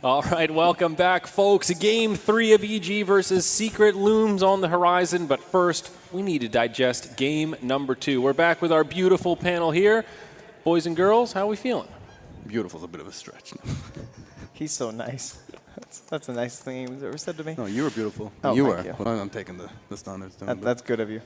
All right, welcome back, folks. Game 3 of EG versus Secret looms on the horizon, but first, we need to digest game number 2. We're back with our beautiful panel here. Boys and girls, how are we feeling? Beautiful is a bit of a stretch. He's so nice. That's the nicest thing he's ever said to me. No, you were beautiful. Oh, you thank were. you. Well, I'm taking the standards down. That's good of you.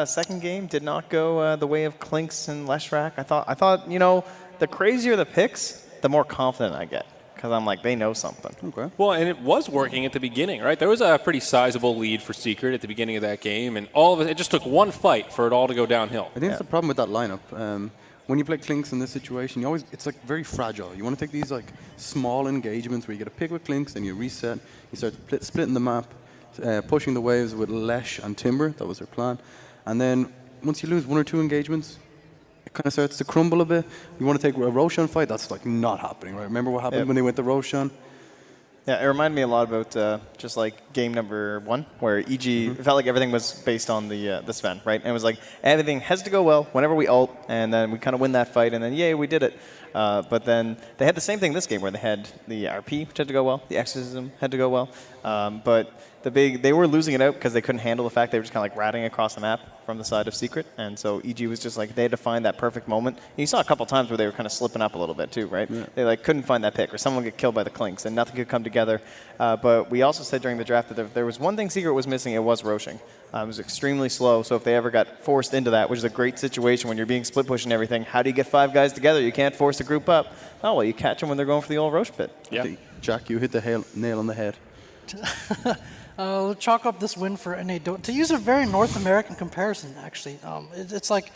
Second game did not go the way of Clinks and Leshrac. I thought, you know, the crazier the picks, the more confident I get. Because I'm like, they know something. Okay. Well, and it was working at the beginning, right? There was a pretty sizable lead for Secret at the beginning of that game, and all of it just took one fight for it all to go downhill. I think that's the problem with that lineup. When you play Clinks in this situation, it's like very fragile. You want to take these like small engagements where you get a pick with Clinks, and you reset. You start splitting the map, pushing the waves with Lesh and Timber. That was their plan. And then once you lose 1 or 2 engagements, it kind of starts to crumble a bit. You want to take a Roshan fight, that's like not happening, right? Remember what happened when they went to Roshan? Yeah, it reminded me a lot about just like game number 1, where EG, it felt like everything was based on the Sven, right? And it was like, everything has to go well whenever we ult, and then we kind of win that fight, and then yay, we did it. But then they had the same thing this game, where they had the RP, which had to go well, the Exorcism had to go well, but they were losing it out because they couldn't handle the fact they were just kind of like ratting across the map from the side of Secret, and so EG was just like, they had to find that perfect moment. And you saw a couple times where they were kind of slipping up a little bit too, right? Yeah. They like couldn't find that pick, or someone would get killed by the Clinks, and nothing could come together. But we also said during the draft that there was one thing Secret was missing, it was Roshing. It was extremely slow, so if they ever got forced into that, which is a great situation when you're being split pushed and everything, how do you get 5 guys together? You can't force a group up. Oh, well, you catch them when they're going for the old Roche pit. Yeah. Jack, you hit the nail on the head. Chalk up this win for NA Dota. To use a very North American comparison, actually, it's like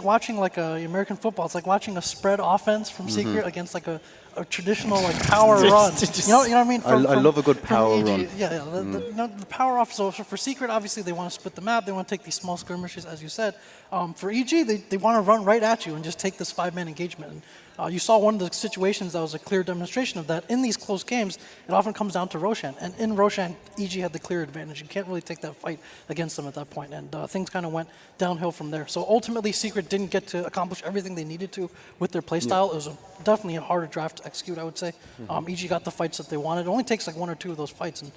watching like American football. It's like watching a spread offense from Secret against like a traditional like power run. You know what I mean? I love a good power run. Yeah. The power off. So for Secret, obviously they want to split the map. They want to take these small skirmishes, as you said. For EG, they want to run right at you and just take this 5-man engagement. And, you saw one of the situations that was a clear demonstration of that. In these close games, it often comes down to Roshan. And in Roshan, EG had the clear advantage. You can't really take that fight against them at that point. And things kind of went downhill from there. So ultimately, Secret didn't get to accomplish everything they needed to with their playstyle. It was definitely a harder draft to execute, I would say. EG got the fights that they wanted. It only takes like 1 or 2 of those fights, and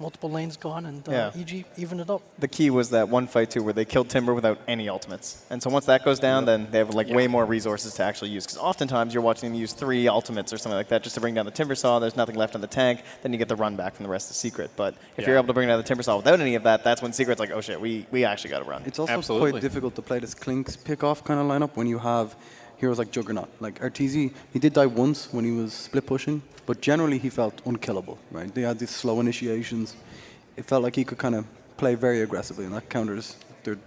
multiple lanes gone, and EG evened it up. The key was that one fight too, where they killed Timber without any ultimates. And so once that goes down, then they have like way more resources to actually use. Because oftentimes you're watching them use 3 ultimates or something like that just to bring down the Timber Saw. There's nothing left on the tank. Then you get the run back from the rest of Secret. But if you're able to bring down the Timber Saw without any of that, that's when Secret's like, oh shit, we actually got to run. It's also quite difficult to play this Clinks pick-off kind of lineup when you have heroes like Juggernaut. Like RTZ, he did die once when he was split pushing, but generally he felt unkillable, right? They had these slow initiations. It felt like he could kind of play very aggressively, and that counters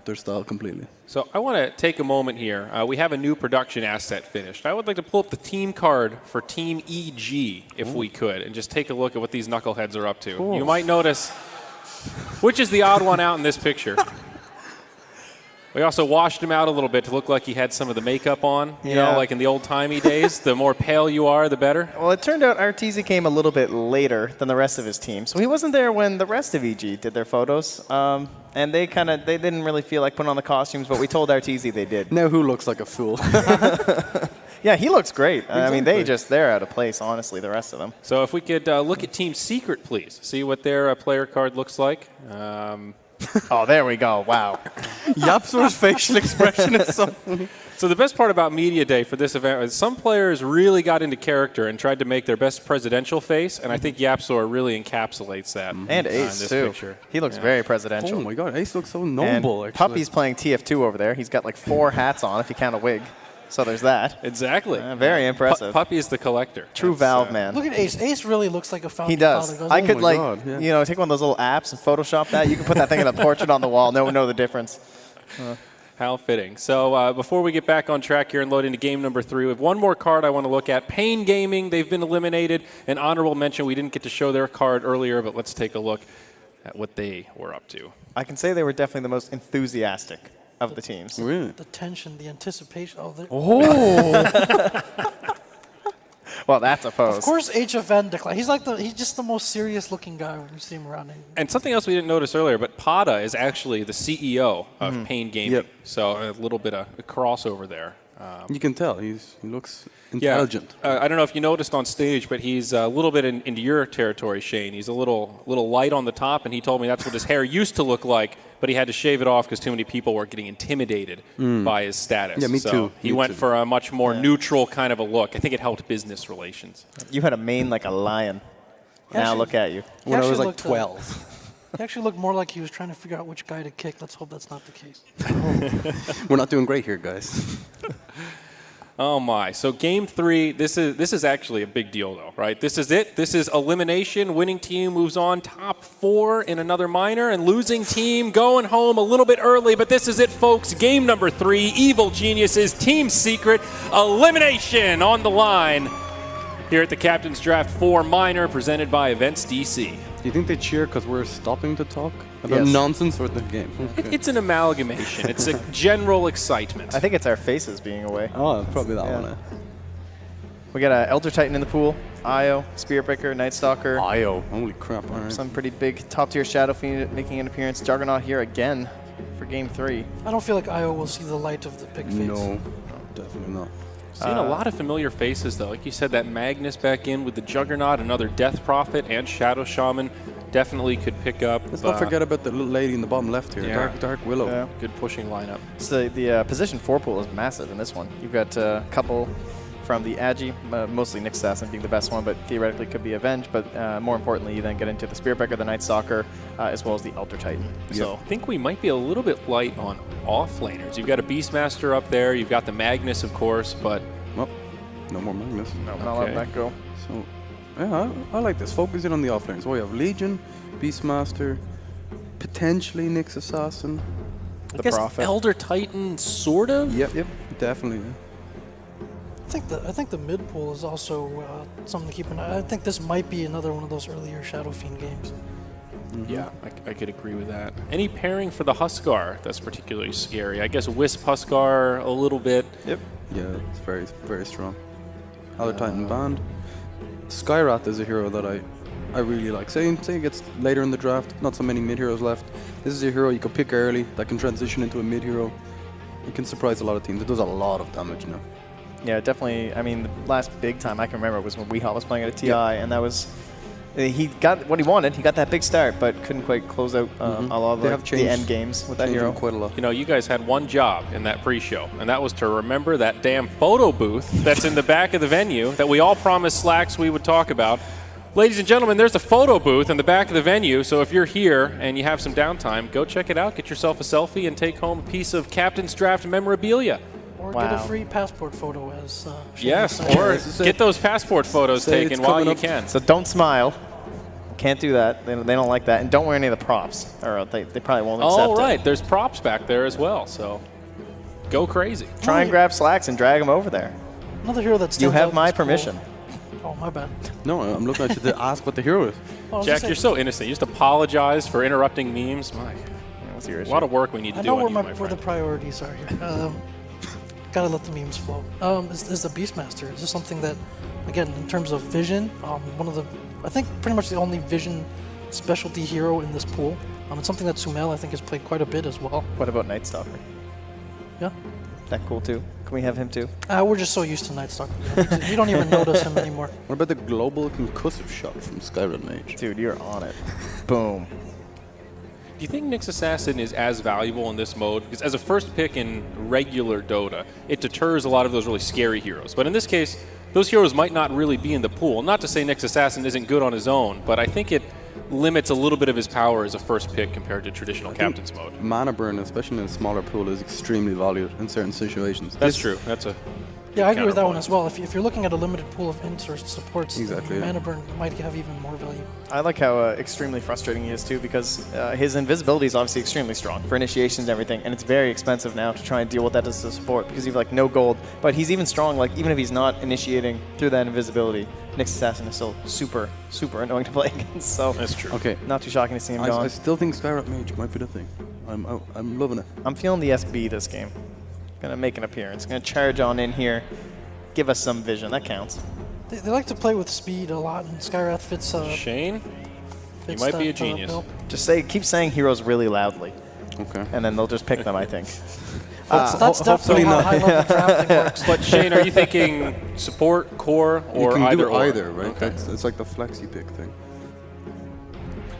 their style completely. So I want to take a moment here. We have a new production asset finished. I would like to pull up the team card for Team EG, if we could, and just take a look at what these knuckleheads are up to. You might notice which is the odd one out in this picture. We also washed him out a little bit to look like he had some of the makeup on, you know, like in the old-timey days. The more pale you are, the better. Well, it turned out Arteezy came a little bit later than the rest of his team. So he wasn't there when the rest of EG did their photos. And they didn't really feel like putting on the costumes, but we told Arteezy they did. Now who looks like a fool? Yeah, he looks great. Exactly. I mean, they're out of place, honestly, the rest of them. So if we could look at Team Secret, please. See what their player card looks like. Oh, there we go. Wow. Yapsor's facial expression is so funny. So the best part about Media Day for this event is some players really got into character and tried to make their best presidential face, and I think Yapsor really encapsulates that. And Ace, this too. Picture. He looks very presidential. Oh, my God. Ace looks so noble, and actually. Puppy's playing TF2 over there. He's got like 4 hats on, if you count a wig. So there's that. Exactly. Very impressive. Puppy is the collector. True Valve man. Look at Ace. Ace really looks like a founding He does. father. I could take one of those little apps and Photoshop that. You can put that thing in a portrait on the wall. No one know the difference. How fitting. So before we get back on track here and load into game number 3, we have one more card I want to look at. Pain Gaming, they've been eliminated. An honorable mention, we didn't get to show their card earlier, but let's take a look at what they were up to. I can say they were definitely the most enthusiastic of the teams. Really? The tension, the anticipation. Well, that's a pose. Of course, HFN declined. He's just the most serious-looking guy when you see him around. And something else we didn't notice earlier, but Pada is actually the CEO of Pain Gaming. So a little bit of a crossover there. You can tell he looks intelligent. I don't know if you noticed on stage, but he's a little bit into your territory, Shane. He's a little light on the top, and he told me that's what his hair used to look like, but he had to shave it off because too many people were getting intimidated by his status. Yeah, me so too. He went for a much more neutral kind of a look. I think it helped business relations. You had a mane like a lion. Now Actually- look at you. When I was actually like looked, 12. He actually looked more like he was trying to figure out which guy to kick. Let's hope that's not the case. We're not doing great here, guys. Oh my! So game 3, this is actually a big deal, though, right? This is it. This is elimination. Winning team moves on, top 4 in another minor, and losing team going home a little bit early. But this is it, folks. Game number 3, Evil Geniuses Team Secret elimination on the line here at the Captain's Draft 4 Minor, presented by Events DC. Do you think they cheer because we're stopping to talk about Yes. nonsense or the game? Okay. It's an amalgamation. It's a general excitement. I think it's our faces being away. Oh, probably that Yeah. one. We got an Elder Titan in the pool, Io, Spirit Breaker, Night Stalker, Io. Holy crap. All right. some pretty big top-tier Shadow Fiend making an appearance. Juggernaut here again for Game 3. I don't feel like Io will see the light of the big face. No, definitely not. Seeing a lot of familiar faces, though. Like you said, that Magnus back in with the Juggernaut, another Death Prophet, and Shadow Shaman definitely could pick up. Let's not forget about the little lady in the bottom left here, Yeah. Dark Willow. Yeah. Good pushing lineup. So the position 4 pool is massive in this one. You've got a couple from the Agi, mostly Nyx Assassin being the best one, but theoretically could be Avenge. But more importantly, you then get into the Spirit Breaker, the Night Stalker, as well as the Elder Titan. So I think we might be a little bit light on off-laners. You've got a Beastmaster up there. You've got the Magnus, of course, but Well, no more Magnus. not letting that go. So, yeah, I like this. Focusing on the offlanes. So we have Legion, Beastmaster, potentially Nyx Assassin. I The guess Prophet. Elder Titan, sort of. Yep, definitely. Yeah. I think the mid pool is also something to keep an eye. I think this might be another one of those earlier Shadow Fiend games. Yeah, I could agree with that. Any pairing for the Huskar that's particularly scary? I guess Wisp Huskar a little bit. Yep. Yeah, it's very, very strong. Other Titan band. Skyrath is a hero that I really like. Say it gets later in the draft, not so many mid heroes left. This is a hero you can pick early that can transition into a mid hero. It can surprise a lot of teams. It does a lot of damage now. Yeah, definitely. I mean, the last big time I can remember was when Weehawk was playing at a TI, and that was he got what he wanted. He got that big start, but couldn't quite close out a lot of They like, have the changed- end games with that Changed hero. them quite a lot. You know, you guys had one job in that pre-show, and that was to remember that damn photo booth that's in the back of the venue that we all promised Slacks we would talk about. Ladies and gentlemen, there's a photo booth in the back of the venue, so if you're here and you have some downtime, go check it out, get yourself a selfie, and take home a piece of Captain's Draft memorabilia. Or Wow. get a free passport photo as Shane Yes, said. or this is it. get those passport photos Say taken it's while coming you up. can. So don't smile. Can't do that. They don't like that. And don't wear any of the props, or they probably won't accept Oh, right, it. there's props back there as well, so go crazy. Try and grab Slacks and drag them over there. Another hero that stands You out have in my this pool- permission. Oh, my bad. No, I'm looking at you to ask what the hero is. Oh, I was Jack, just you're saying- so innocent. You just apologize for interrupting memes. My, What's your a issue? lot of work we need to I do know on where, you, my, my where the friend. priorities are here. Gotta let the memes flow. Is the Beastmaster? Is this something that, again, in terms of vision, one of the, I think pretty much the only vision specialty hero in this pool. It's something that Sumail, I think, has played quite a bit as well. What about Night Stalker? Yeah. That cool too? Can we have him too? We're just so used to Night Stalker. We don't even notice him anymore. What about the global concussive shot from Skyrim Mage? Dude, you're on it. Boom. Do you think Nyx Assassin is as valuable in this mode? Because as a first pick in regular Dota, it deters a lot of those really scary heroes. But in this case, those heroes might not really be in the pool. Not to say Nyx Assassin isn't good on his own, but I think it limits a little bit of his power as a first pick compared to traditional Captain's mode. Mana burn, especially in a smaller pool, is extremely valued in certain situations. That's This- true. That's a Yeah, I agree with that one counterpoint. as well. If you're looking at a limited pool of ints or supports, Exactly, then yeah. Mana Burn might have even more value. I like how extremely frustrating he is too, because his invisibility is obviously extremely strong for initiations and everything, and it's very expensive now to try and deal with that as a support because you have like no gold. But he's even strong, like even if he's not initiating through that invisibility, Nyx Assassin is still super, super annoying to play against. So that's true. Okay, not too shocking to see him I gone. still think Skyrim Mage might be the thing. I'm loving it. I'm feeling the SB this game. Gonna make an appearance. Gonna charge on in here. Give us some vision. That counts. They like to play with speed a lot, and Skyrath fits. Shane, fits might be that, a genius. bill. Just keep saying heroes really loudly, Okay. and then they'll just pick them. I think. That's definitely hopefully how not. high-level drafting works. But Shane, are you thinking support, core, You or can either do or? either, right? Okay. It's like the flexi pick thing.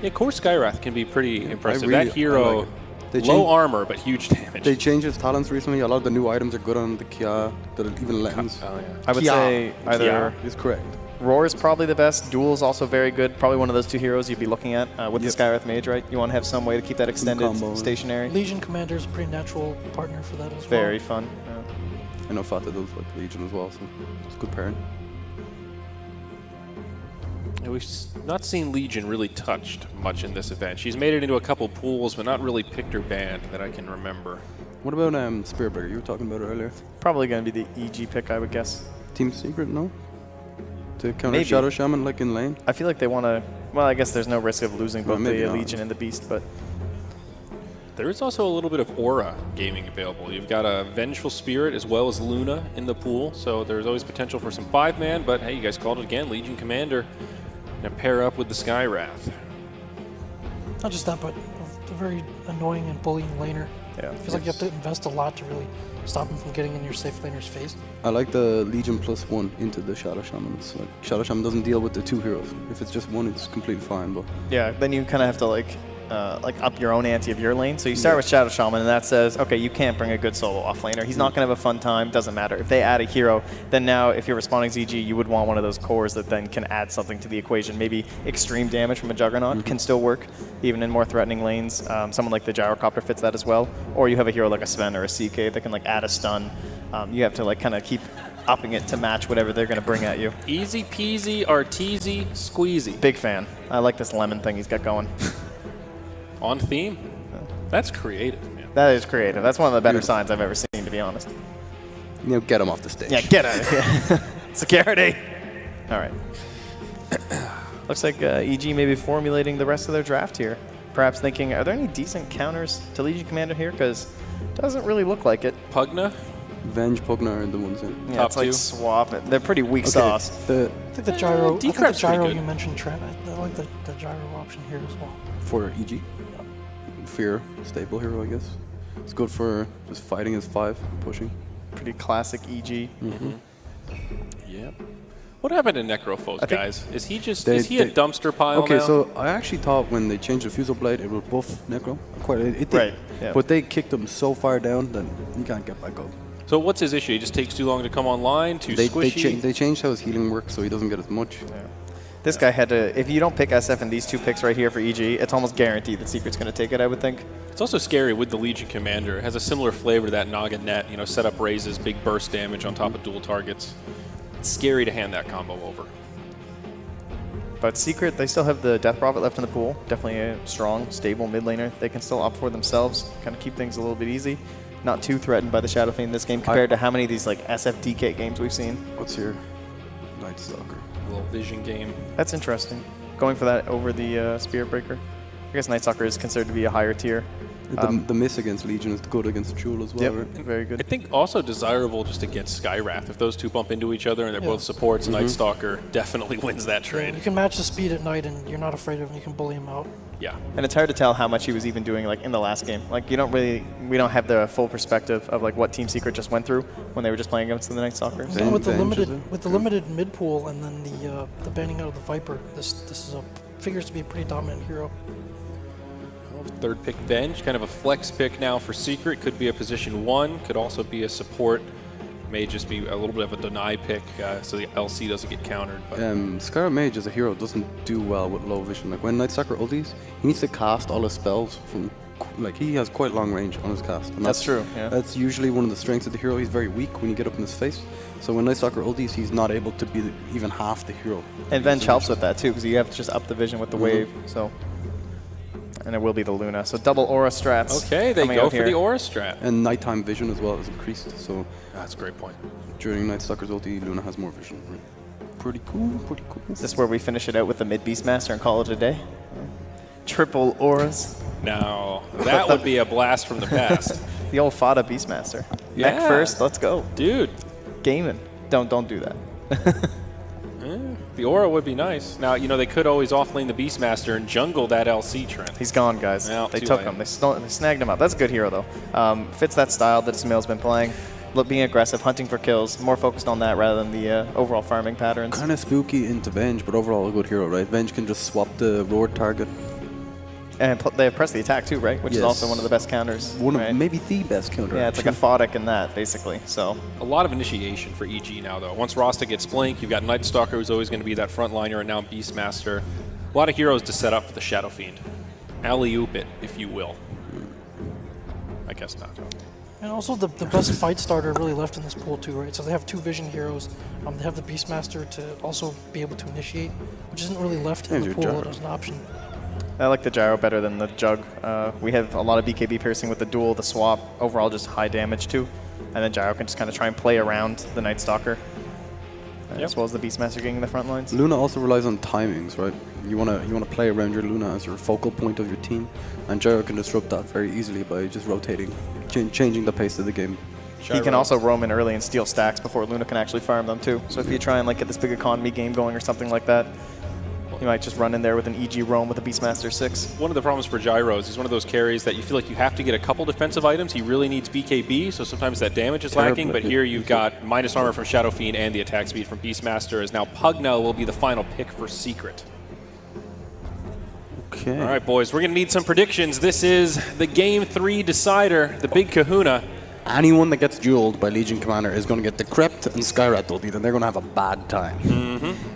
Yeah, core Skywrath can be pretty impressive. really- That hero, I like it. They low change- armor but huge damage. They changed his talents recently. A lot of the new items are good on the Kia, the even lens. Oh yeah. I would Kia. say either Kia is correct. Roar is probably the best. Duel is also very good. Probably one of those two heroes you'd be looking at with the Skywrath Mage, right? You want to have some way to keep that extended combo. stationary. Legion Commander is a pretty natural partner for that as well. Very fun. I know Fata does like Legion as well, so it's a good pairing. Yeah, we've not seen Legion really touched much in this event. She's made it into a couple pools, but not really picked her band that I can remember. What about Spearbreaker? You were talking about it earlier. Probably going to be the EG pick, I would guess. Team Secret, no? To counter Maybe. Shadow Shaman like in lane? I feel like they want to. Well, I guess there's no risk of losing both maybe the not. Legion and the Beast, but There is also a little bit of aura gaming available. You've got a Vengeful Spirit as well as Luna in the pool, so there's always potential for some 5-man, but hey, you guys called it again, Legion Commander. Gonna pair up with the Skywrath. Not just that, but a very annoying and bullying laner. yeah. Feels like you have to invest a lot to really stop him from getting in your safe laner's face. I like the Legion +1 into the Shadow Shaman. It's like Shadow Shaman doesn't deal with the two heroes. If it's just one, it's completely fine. But Yeah, then you kind of have to like up your own ante of your lane. So you start with Shadow Shaman, and that says, okay, you can't bring a good solo off laner. He's not going to have a fun time. Doesn't matter. If they add a hero, then now if you're responding ZG, you would want one of those cores that then can add something to the equation. Maybe extreme damage from a Juggernaut can still work, even in more threatening lanes. Someone like the Gyrocopter fits that as well. Or you have a hero like a Sven or a CK that can like add a stun. You have to like kind of keep upping it to match whatever they're going to bring at you. Easy peasy, arteasy, squeezy. Big fan. I like this lemon thing he's got going. On theme? That's creative, man. That is creative. That's one of the better signs I've ever seen, to be honest. get him off the stage. Yeah, get out of here. Security. All right. Looks like EG may be formulating the rest of their draft here. Perhaps thinking, are there any decent counters to Legion Commander here? Because it doesn't really look like it. Pugna? Venge, Pugna are the ones in. Yeah, Top it's like two. swap it. They're pretty weak sauce. The I think the gyro, I think the Decrep's pretty gyro good. you mentioned, Trent, I like the gyro option here as well. for EG. Fear, staple hero, I guess. It's good for just fighting as 5, pushing. Pretty classic EG. Yep. What happened to Necrophos, think guys? Is he just They- is he a they- dumpster pile Okay, now? so I actually thought when they changed the Fusel Blade, it would buff Necro. It did. Right, yeah. But they kicked him so far down that you can't get back up. So what's his issue? He just takes too long to come online, too squishy? They changed how his healing works, so he doesn't get as much. This guy had to, if you don't pick SF in these two picks right here for EG, it's almost guaranteed that Secret's going to take it, I would think. It's also scary with the Legion Commander. It has a similar flavor to that Naga Net. You know, setup raises, big burst damage on top of dual targets. It's scary to hand that combo over. But Secret, they still have the Death Prophet left in the pool. Definitely a strong, stable mid laner. They can still opt for themselves, kind of keep things a little bit easy. Not too threatened by the Shadow Fiend in this game compared to how many of these like SFDK games we've seen. What's here? Night Stalker. A little vision game. That's interesting. Going for that over the Spirit Breaker. I guess Night Stalker is considered to be a higher tier. The miss against Legion is good against Jewel as well, Yep, right? very I good. think also desirable just against Skywrath. If those two bump into each other and they're both supports, Night Stalker definitely wins that trade. You can match the speed at night, and you're not afraid of him. You can bully him out. Yeah. And it's hard to tell how much he was even doing like in the last game. Like we don't have the full perspective of like what Team Secret just went through when they were just playing against the Night Stalkers. Then- with the then limited just a- with the limited mid pool and then the banning out of the Viper, this is figures to be a pretty dominant hero. Third pick Venge, kind of a flex pick now for Secret. Could be a position 1, could also be a support. May just be a little bit of a deny pick so the LC doesn't get countered. But Scarlet Mage as a hero doesn't do well with low vision. Like when Night Stalker ulties, he needs to cast all his spells from, like he has quite long range on his cast. And That's true, yeah. That's usually one of the strengths of the hero. He's very weak when you get up in his face. So when Night Stalker ulties, he's not able to be even half the hero. And Venge helps with that too, because you have to just up the vision with the wave. So, and it will be the Luna. So double aura strats. okay, they coming go out for here. the Aura strat. And nighttime vision as well is increased. So That's a great point. during Night Stalker's ulti, Luna has more vision. Right? Pretty cool, pretty cool. Is this where we finish it out with the mid Beastmaster and call it a day? Triple auras. Now, that would be a blast from the past. The old Fada Beastmaster. Mech Yeah. first, let's go. Dude, Gaming. Don't do that. The aura would be nice. Now, you know, they could always offlane the Beastmaster and jungle that LC trend. He's gone, guys. Well, they too took late. him. They snagged him up. That's a good hero, though. Fits that style that Ismail's been playing. Being aggressive, hunting for kills, more focused on that rather than the overall farming patterns. Kind of spooky into Venge, but overall a good hero, right? Venge can just swap the roar target. And they have press the attack too, right? Which is Yes. also one of the best counters. One of right? maybe the best counter. Yeah, it's like a Photic in that, basically. So A lot of initiation for EG now, though. Once Rasta gets Blink, you've got Night Stalker, who's always going to be that front liner, and now Beastmaster. A lot of heroes to set up for the Shadow Fiend. Alley-oop it, if you will. I guess not. And also the best fight starter really left in this pool too, right? So they have 2 vision heroes. They have the Beastmaster to also be able to initiate, which isn't really left in There's the your pool Gyro. as an option. I like the Gyro better than the Jug. We have a lot of BKB piercing with the duel, the swap, overall just high damage too. And then Gyro can just kind of try and play around the Night Stalker. As well as the Beastmaster getting the front lines. Luna also relies on timings, right? You wanna play around your Luna as your focal point of your team, and Gyro can disrupt that very easily by just rotating, changing the pace of the game. He can also roam in early and steal stacks before Luna can actually farm them too. So if you try and like get this big economy game going or something like that, you might just run in there with an EG roam with a Beastmaster 6. One of the problems for Gyro is he's one of those carries that you feel like you have to get a couple defensive items. He really needs BKB, so sometimes that damage is lacking. But here you've got minus armor from Shadow Fiend and the attack speed from Beastmaster. As now Pugna will be the final pick for Secret. Okay. All right, boys, we're going to need some predictions. This is the Game 3 decider, the big kahuna. Anyone that gets dueled by Legion Commander is going to get Decrypt and Skyrat ulti, then they're going to have a bad time.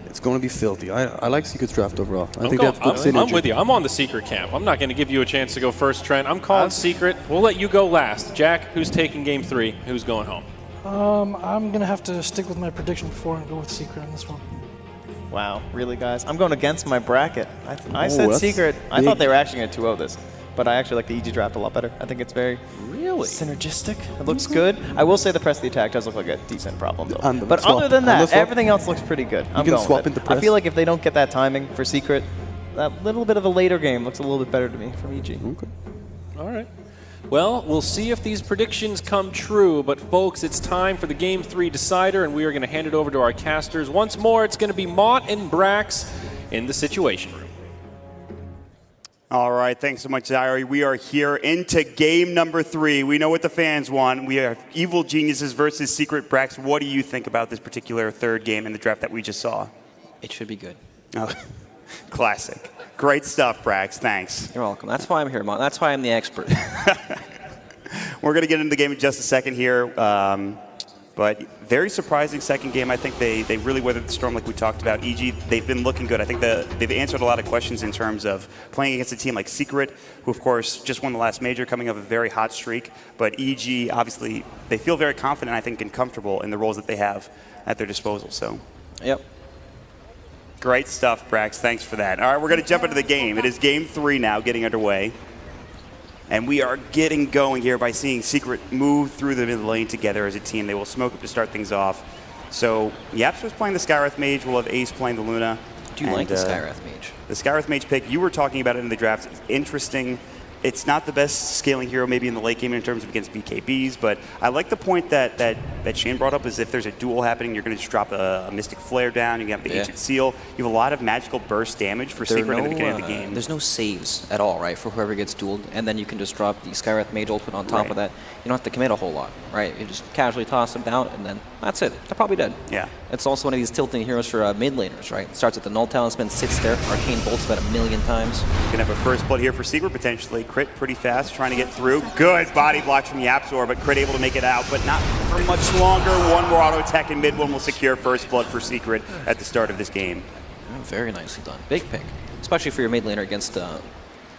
It's going to be filthy. I like Secret's draft overall. I think they have good synergy. I'm with you. I'm on the Secret camp. I'm not going to give you a chance to go first, Trent. I'm calling Secret. We'll let you go last. Jack, who's taking Game 3? Who's going home? I'm going to have to stick with my prediction before and go with Secret on this one. Wow, really, guys? I'm going against my bracket. I said that's Secret. I big. thought they were actually going to 2-0 this, but I actually like the EG draft a lot better. I think it's very synergistic. It looks good. I will say the press the attack does look like a decent problem, though. And the But swap. other than And the that, swap. everything else looks pretty good. I'm can going swap with it. into press. I feel like if they don't get that timing for Secret, that little bit of a later game looks a little bit better to me from EG. Okay. All right. Well, we'll see if these predictions come true. But, folks, it's time for the Game 3 decider, and we are going to hand it over to our casters. Once more, it's going to be Mott and Brax in the Situation Room. All right, thanks so much, Zyri. We are here into game number 3. We know what the fans want. We are Evil Geniuses versus Secret. Brax, what do you think about this particular third game in the draft that we just saw? It should be good. Oh, classic. Great stuff, Brax. Thanks. You're welcome. That's why I'm here, Mom. That's why I'm the expert. We're going to get into the game in just a second here. But very surprising second game. I think they really weathered the storm like we talked about. EG, they've been looking good. I think they've answered a lot of questions in terms of playing against a team like Secret, who, of course, just won the last major, coming off a very hot streak. But EG, obviously, they feel very confident, I think, and comfortable in the roles that they have at their disposal. So, Yep. great stuff, Brax. Thanks for that. All right, we're going to jump into the game. It is game 3 now, getting underway. And we are getting going here by seeing Secret move through the mid lane together as a team. They will smoke up to start things off. So Yapster's playing the Skywrath Mage. We'll have Ace playing the Luna. Do you like the Skywrath Mage? The Skywrath Mage pick, you were talking about it in the draft. It's interesting. It's not the best scaling hero maybe in the late game in terms of against BKBs, but I like the point that Shane brought up is if there's a duel happening, you're going to just drop a Mystic Flare down, you have the Ancient Seal. You have a lot of magical burst damage for Secret in the beginning of the game. There's no saves at all, right, for whoever gets dueled, and then you can just drop the Skywrath Mage ultimate on top of that. You don't have to commit a whole lot, right? You just casually toss them down, and then that's it. They're probably dead. Yeah. It's also one of these tilting heroes for mid laners, right? It starts at the Null Talisman, sits there, Arcane Bolts about 1,000,000 times. Going to have a first blood here for Secret, potentially. Crit pretty fast, trying to get through. Good body block from Yapzor, but Crit able to make it out, but not for much longer. One more auto attack in mid one will secure first blood for Secret at the start of this game. Oh, very nicely done. Big pick, especially for your mid laner against a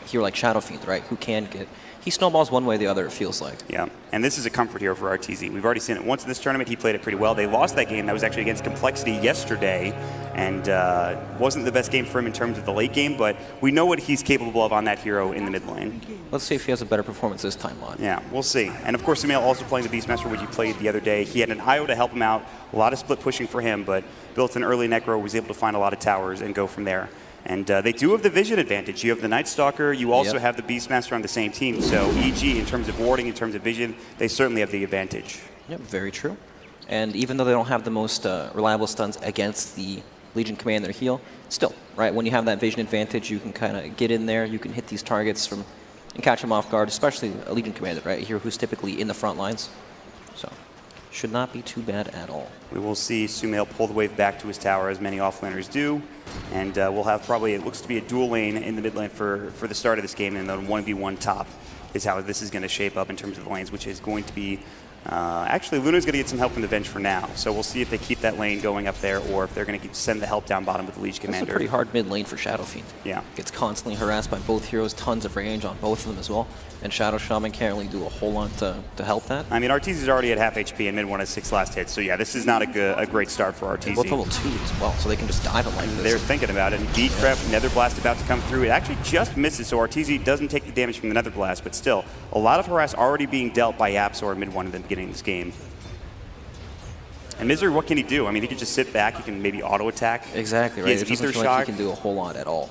hero like Shadow Fiend, right? Who can get... He snowballs one way or the other, it feels like. Yeah, and this is a comfort hero for RTZ. We've already seen it once in this tournament. He played it pretty well. They lost that game. That was actually against Complexity yesterday, and wasn't the best game for him in terms of the late game, but we know what he's capable of on that hero in the mid lane. Let's see if he has a better performance this time, Lon. Yeah, we'll see. And of course, Emil also playing the Beastmaster, which he played the other day. He had an IO to help him out. A lot of split pushing for him, but built an early Necro, was able to find a lot of towers and go from there. And they do have the vision advantage. You have the Night Stalker. You also have the Beastmaster on the same team. So EG, in terms of warding, in terms of vision, they certainly have the advantage. Yep, very true. And even though they don't have the most reliable stuns against the Legion Commander heal. Still, right, when you have that vision advantage, you can kind of get in there, you can hit these targets from and catch them off guard, especially a Legion Commander, right, here who's typically in the front lines. So, should not be too bad at all. We will see Sumail pull the wave back to his tower, as many offlaners do. And we'll have probably, it looks to be a dual lane in the mid lane for the start of this game, and then 1v1 top is how this is going to shape up in terms of the lanes, which is going to be actually, Luna's going to get some help from the bench for now. So we'll see if they keep that lane going up there or if they're going to send the help down bottom with the Legion Commander. It's a pretty hard mid lane for Shadow Fiend. Yeah. Gets constantly harassed by both heroes, tons of range on both of them as well. And Shadow Shaman can't really do a whole lot to help that. I mean, Arteezy's already at half HP and mid one has 6 last hits. So yeah, this is not a great start for Arteezy. And both level 2 as well, so they can just dive him like this. They're thinking about it. And Beat Prep, Nether Blast about to come through. It actually just misses, so Arteezy doesn't take the damage from the Nether Blast, but still, a lot of harass already being dealt by YapzOr mid one at the beginning of this game. And Misery, what can he do? I mean, he can just sit back. He can maybe auto attack. Exactly, right. He has It doesn't Ether feel Shock. like he can do a whole lot at all.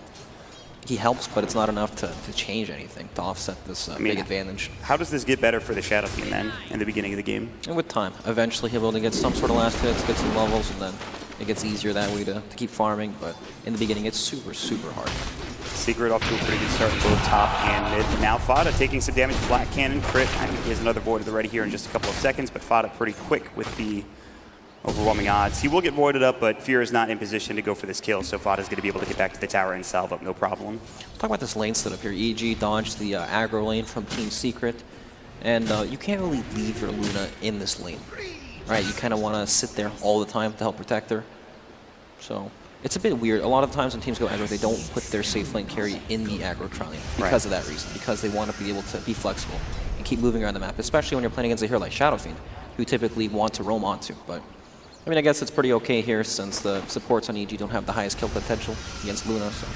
He helps, but it's not enough to change anything, to offset this big advantage. How does this get better for the Shadow Fiend then in the beginning of the game? And with time, eventually he'll be able to get some sort of last hits, get some levels, and then it gets easier that way to keep farming. But in the beginning, it's super, super hard. Secret off to a pretty good start in both top and mid. Now Fada taking some damage, flat cannon, crit. I think he has another Void at the ready here in just a couple of seconds, but Fada pretty quick with the overwhelming odds. He will get voided up, but Fear is not in position to go for this kill, so Fada's going to be able to get back to the tower and salve up no problem. Talk about this lane setup here. EG dodged the aggro lane from Team Secret, and you can't really leave your Luna in this lane. Right, you kind of want to sit there all the time to help protect her. So it's a bit weird. A lot of times when teams go aggro, they don't put their safe lane carry in the aggro triangle because of that reason, because they want to be able to be flexible and keep moving around the map, especially when you're playing against a hero like Shadow Fiend, who typically want to roam onto. But I mean, I guess it's pretty okay here since the supports on EG don't have the highest kill potential against Luna, so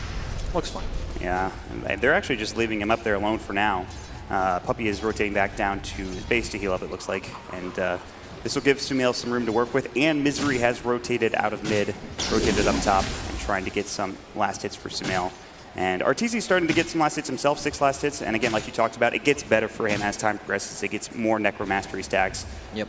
looks fine. Yeah, and they're actually just leaving him up there alone for now. Puppey is rotating back down to his base to heal up, it looks like, and this will give Sumail some room to work with, and Misery has rotated out of mid, rotated up top, and trying to get some last hits for Sumail. And Arteezy's starting to get some last hits himself, 6 last hits, and again, like you talked about, it gets better for him as time progresses. It gets more Necromastery stacks. Yep.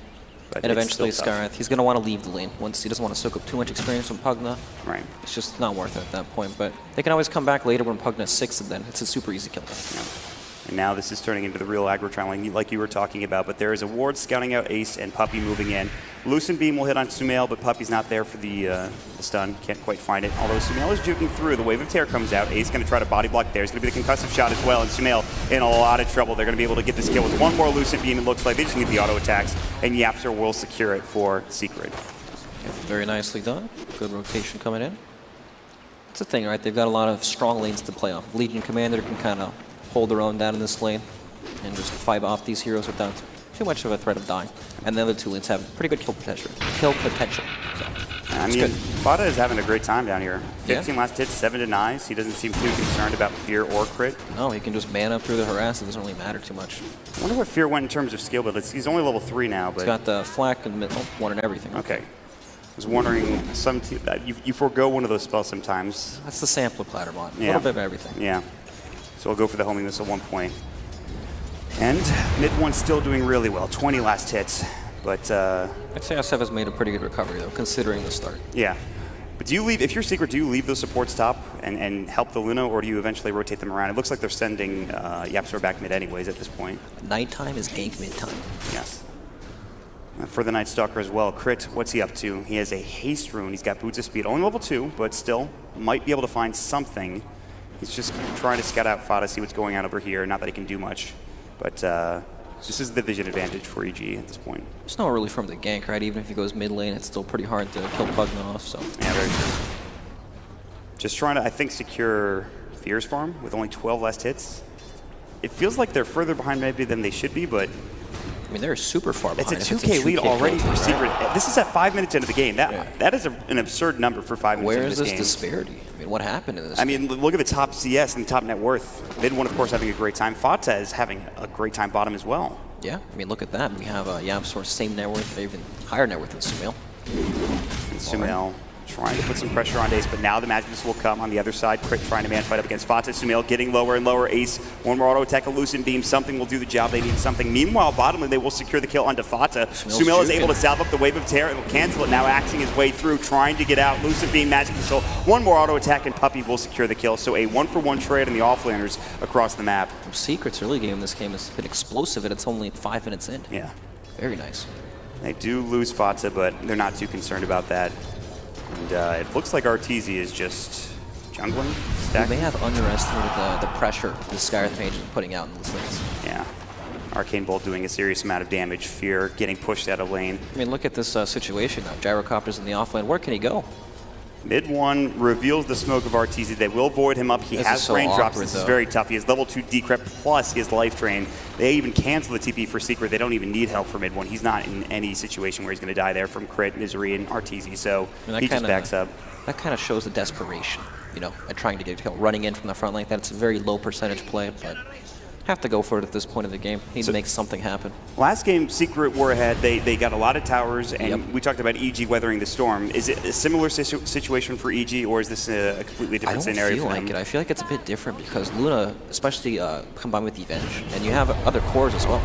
But and eventually still tough. Skywrath, he's going to want to leave the lane once he doesn't want to soak up too much experience from Pugna. Right. It's just not worth it at that point, but they can always come back later when Pugna's 6, and then it's a super easy kill. Yeah. And now this is turning into the real aggro triangle like you were talking about, but there is a ward scouting out Ace and Puppey moving in. Lucent Beam will hit on Sumail, but Puppey's not there for the stun. Can't quite find it. Although Sumail is juking through. The Wave of Terror comes out. Ace going to try to body block there. It's going to be the concussive shot as well, and Sumail in a lot of trouble. They're going to be able to get this kill with one more Lucent Beam, it looks like. They just need the auto attacks, and YapzOr will secure it for Secret. Yeah, very nicely done. Good rotation coming in. It's the thing, right? They've got a lot of strong lanes to play off. Legion Commander can kind of hold their own down in this lane and just fight off these heroes without too much of a threat of dying. And the other two lanes have pretty good kill potential. So, I mean, Fada is having a great time down here. 15 last hits, 7 denies. He doesn't seem too concerned about Fear or crit. No, he can just man up through the harass. It doesn't really matter too much. I wonder what Fear went in terms of skill, but he's only level 3 now. But he's got the flak and one and everything. Okay. I was wondering, you forego one of those spells sometimes. That's the sampler platter mod. A Yeah. little bit of everything. Yeah. So I'll go for the homing missile 1 point. And mid one's still doing really well, 20 last hits. But I'd say SF has made a pretty good recovery though, considering the start. yeah. But do you leave, if you're Secret, do you leave those supports top and help the Luna, or do you eventually rotate them around? It looks like they're sending YapzOr back mid anyways at this point. Nighttime is gank mid time. Yes. For the Night Stalker as well, Crit, what's he up to? He has a haste rune. He's got boots of speed, only level 2, but still might be able to find something. He's just trying to scout out Fada, see what's going on over here. Not that he can do much, but this is the vision advantage for EG at this point. It's not really from the gank, right? Even if he goes mid lane, it's still pretty hard to kill Pugna off, so. Yeah, very true. Just trying to, I think, secure Fear's farm with only 12 last hits. It feels like they're further behind maybe than they should be, but I mean, they're super far behind. it's a 2K lead already for Secret. This is at 5 minutes into the game. Yeah. That is an absurd number for 5 minutes Where into is this this game. disparity? I mean, what happened in this? I mean, look at the top CS and the top net worth. Mid one, of course, having a great time. Fata is having a great time bottom as well. Yeah, I mean, look at that. We have YapzOr, same net worth, even higher net worth than Sumail. And Sumail trying to put some pressure on Ace, but now the Magic Missile will come on the other side. Crit trying to man fight up against Fata. Sumail getting lower and lower. Ace, one more auto attack, a Lucent Beam. Something will do the job. They need something. Meanwhile, bottom lane, they will secure the kill onto Fata. Sumail is able to salve up the Wave of Terror and will cancel it, now axing his way through, trying to get out. Lucent Beam, Magic Missile, one more auto attack, and Puppey will secure the kill. So a 1-for-1 trade on the offlaners across the map. Secret's early game in this game has been explosive, and it's only 5 minutes in. Yeah. Very nice. They do lose Fata, but they're not too concerned about that. And it looks like Arteezy is just jungling, We stacking. may have underestimated the pressure the Skyreth Mage is putting out in this lanes. Yeah. Arcane Bolt doing a serious amount of damage. Fear getting pushed out of lane. I mean, look at this situation now. Gyrocopter's in the offlane. Where can he go? Mid one reveals the smoke of Arteezy. They will void him up. He This has is so raindrops. awkward, This is though. very tough. He has level 2 decrypt plus his life drain. They even cancel the TP for Secret. They don't even need help for mid one. He's not in any situation where he's going to die there from Crit, Misery, and Arteezy. So he just backs up. That kind of shows the desperation, you know, at trying to get a kill. Running in from the front lane, that's a very low percentage play, but have to go for it at this point of the game. Need to make something happen. Last game, Secret were ahead. They got a lot of towers, and Yep. we talked about EG weathering the storm. Is it a similar situation for EG, or is this a completely I different don't scenario feel for like them? it. I feel like it's a bit different because Luna, especially combined with Evenge, and you have other cores as well.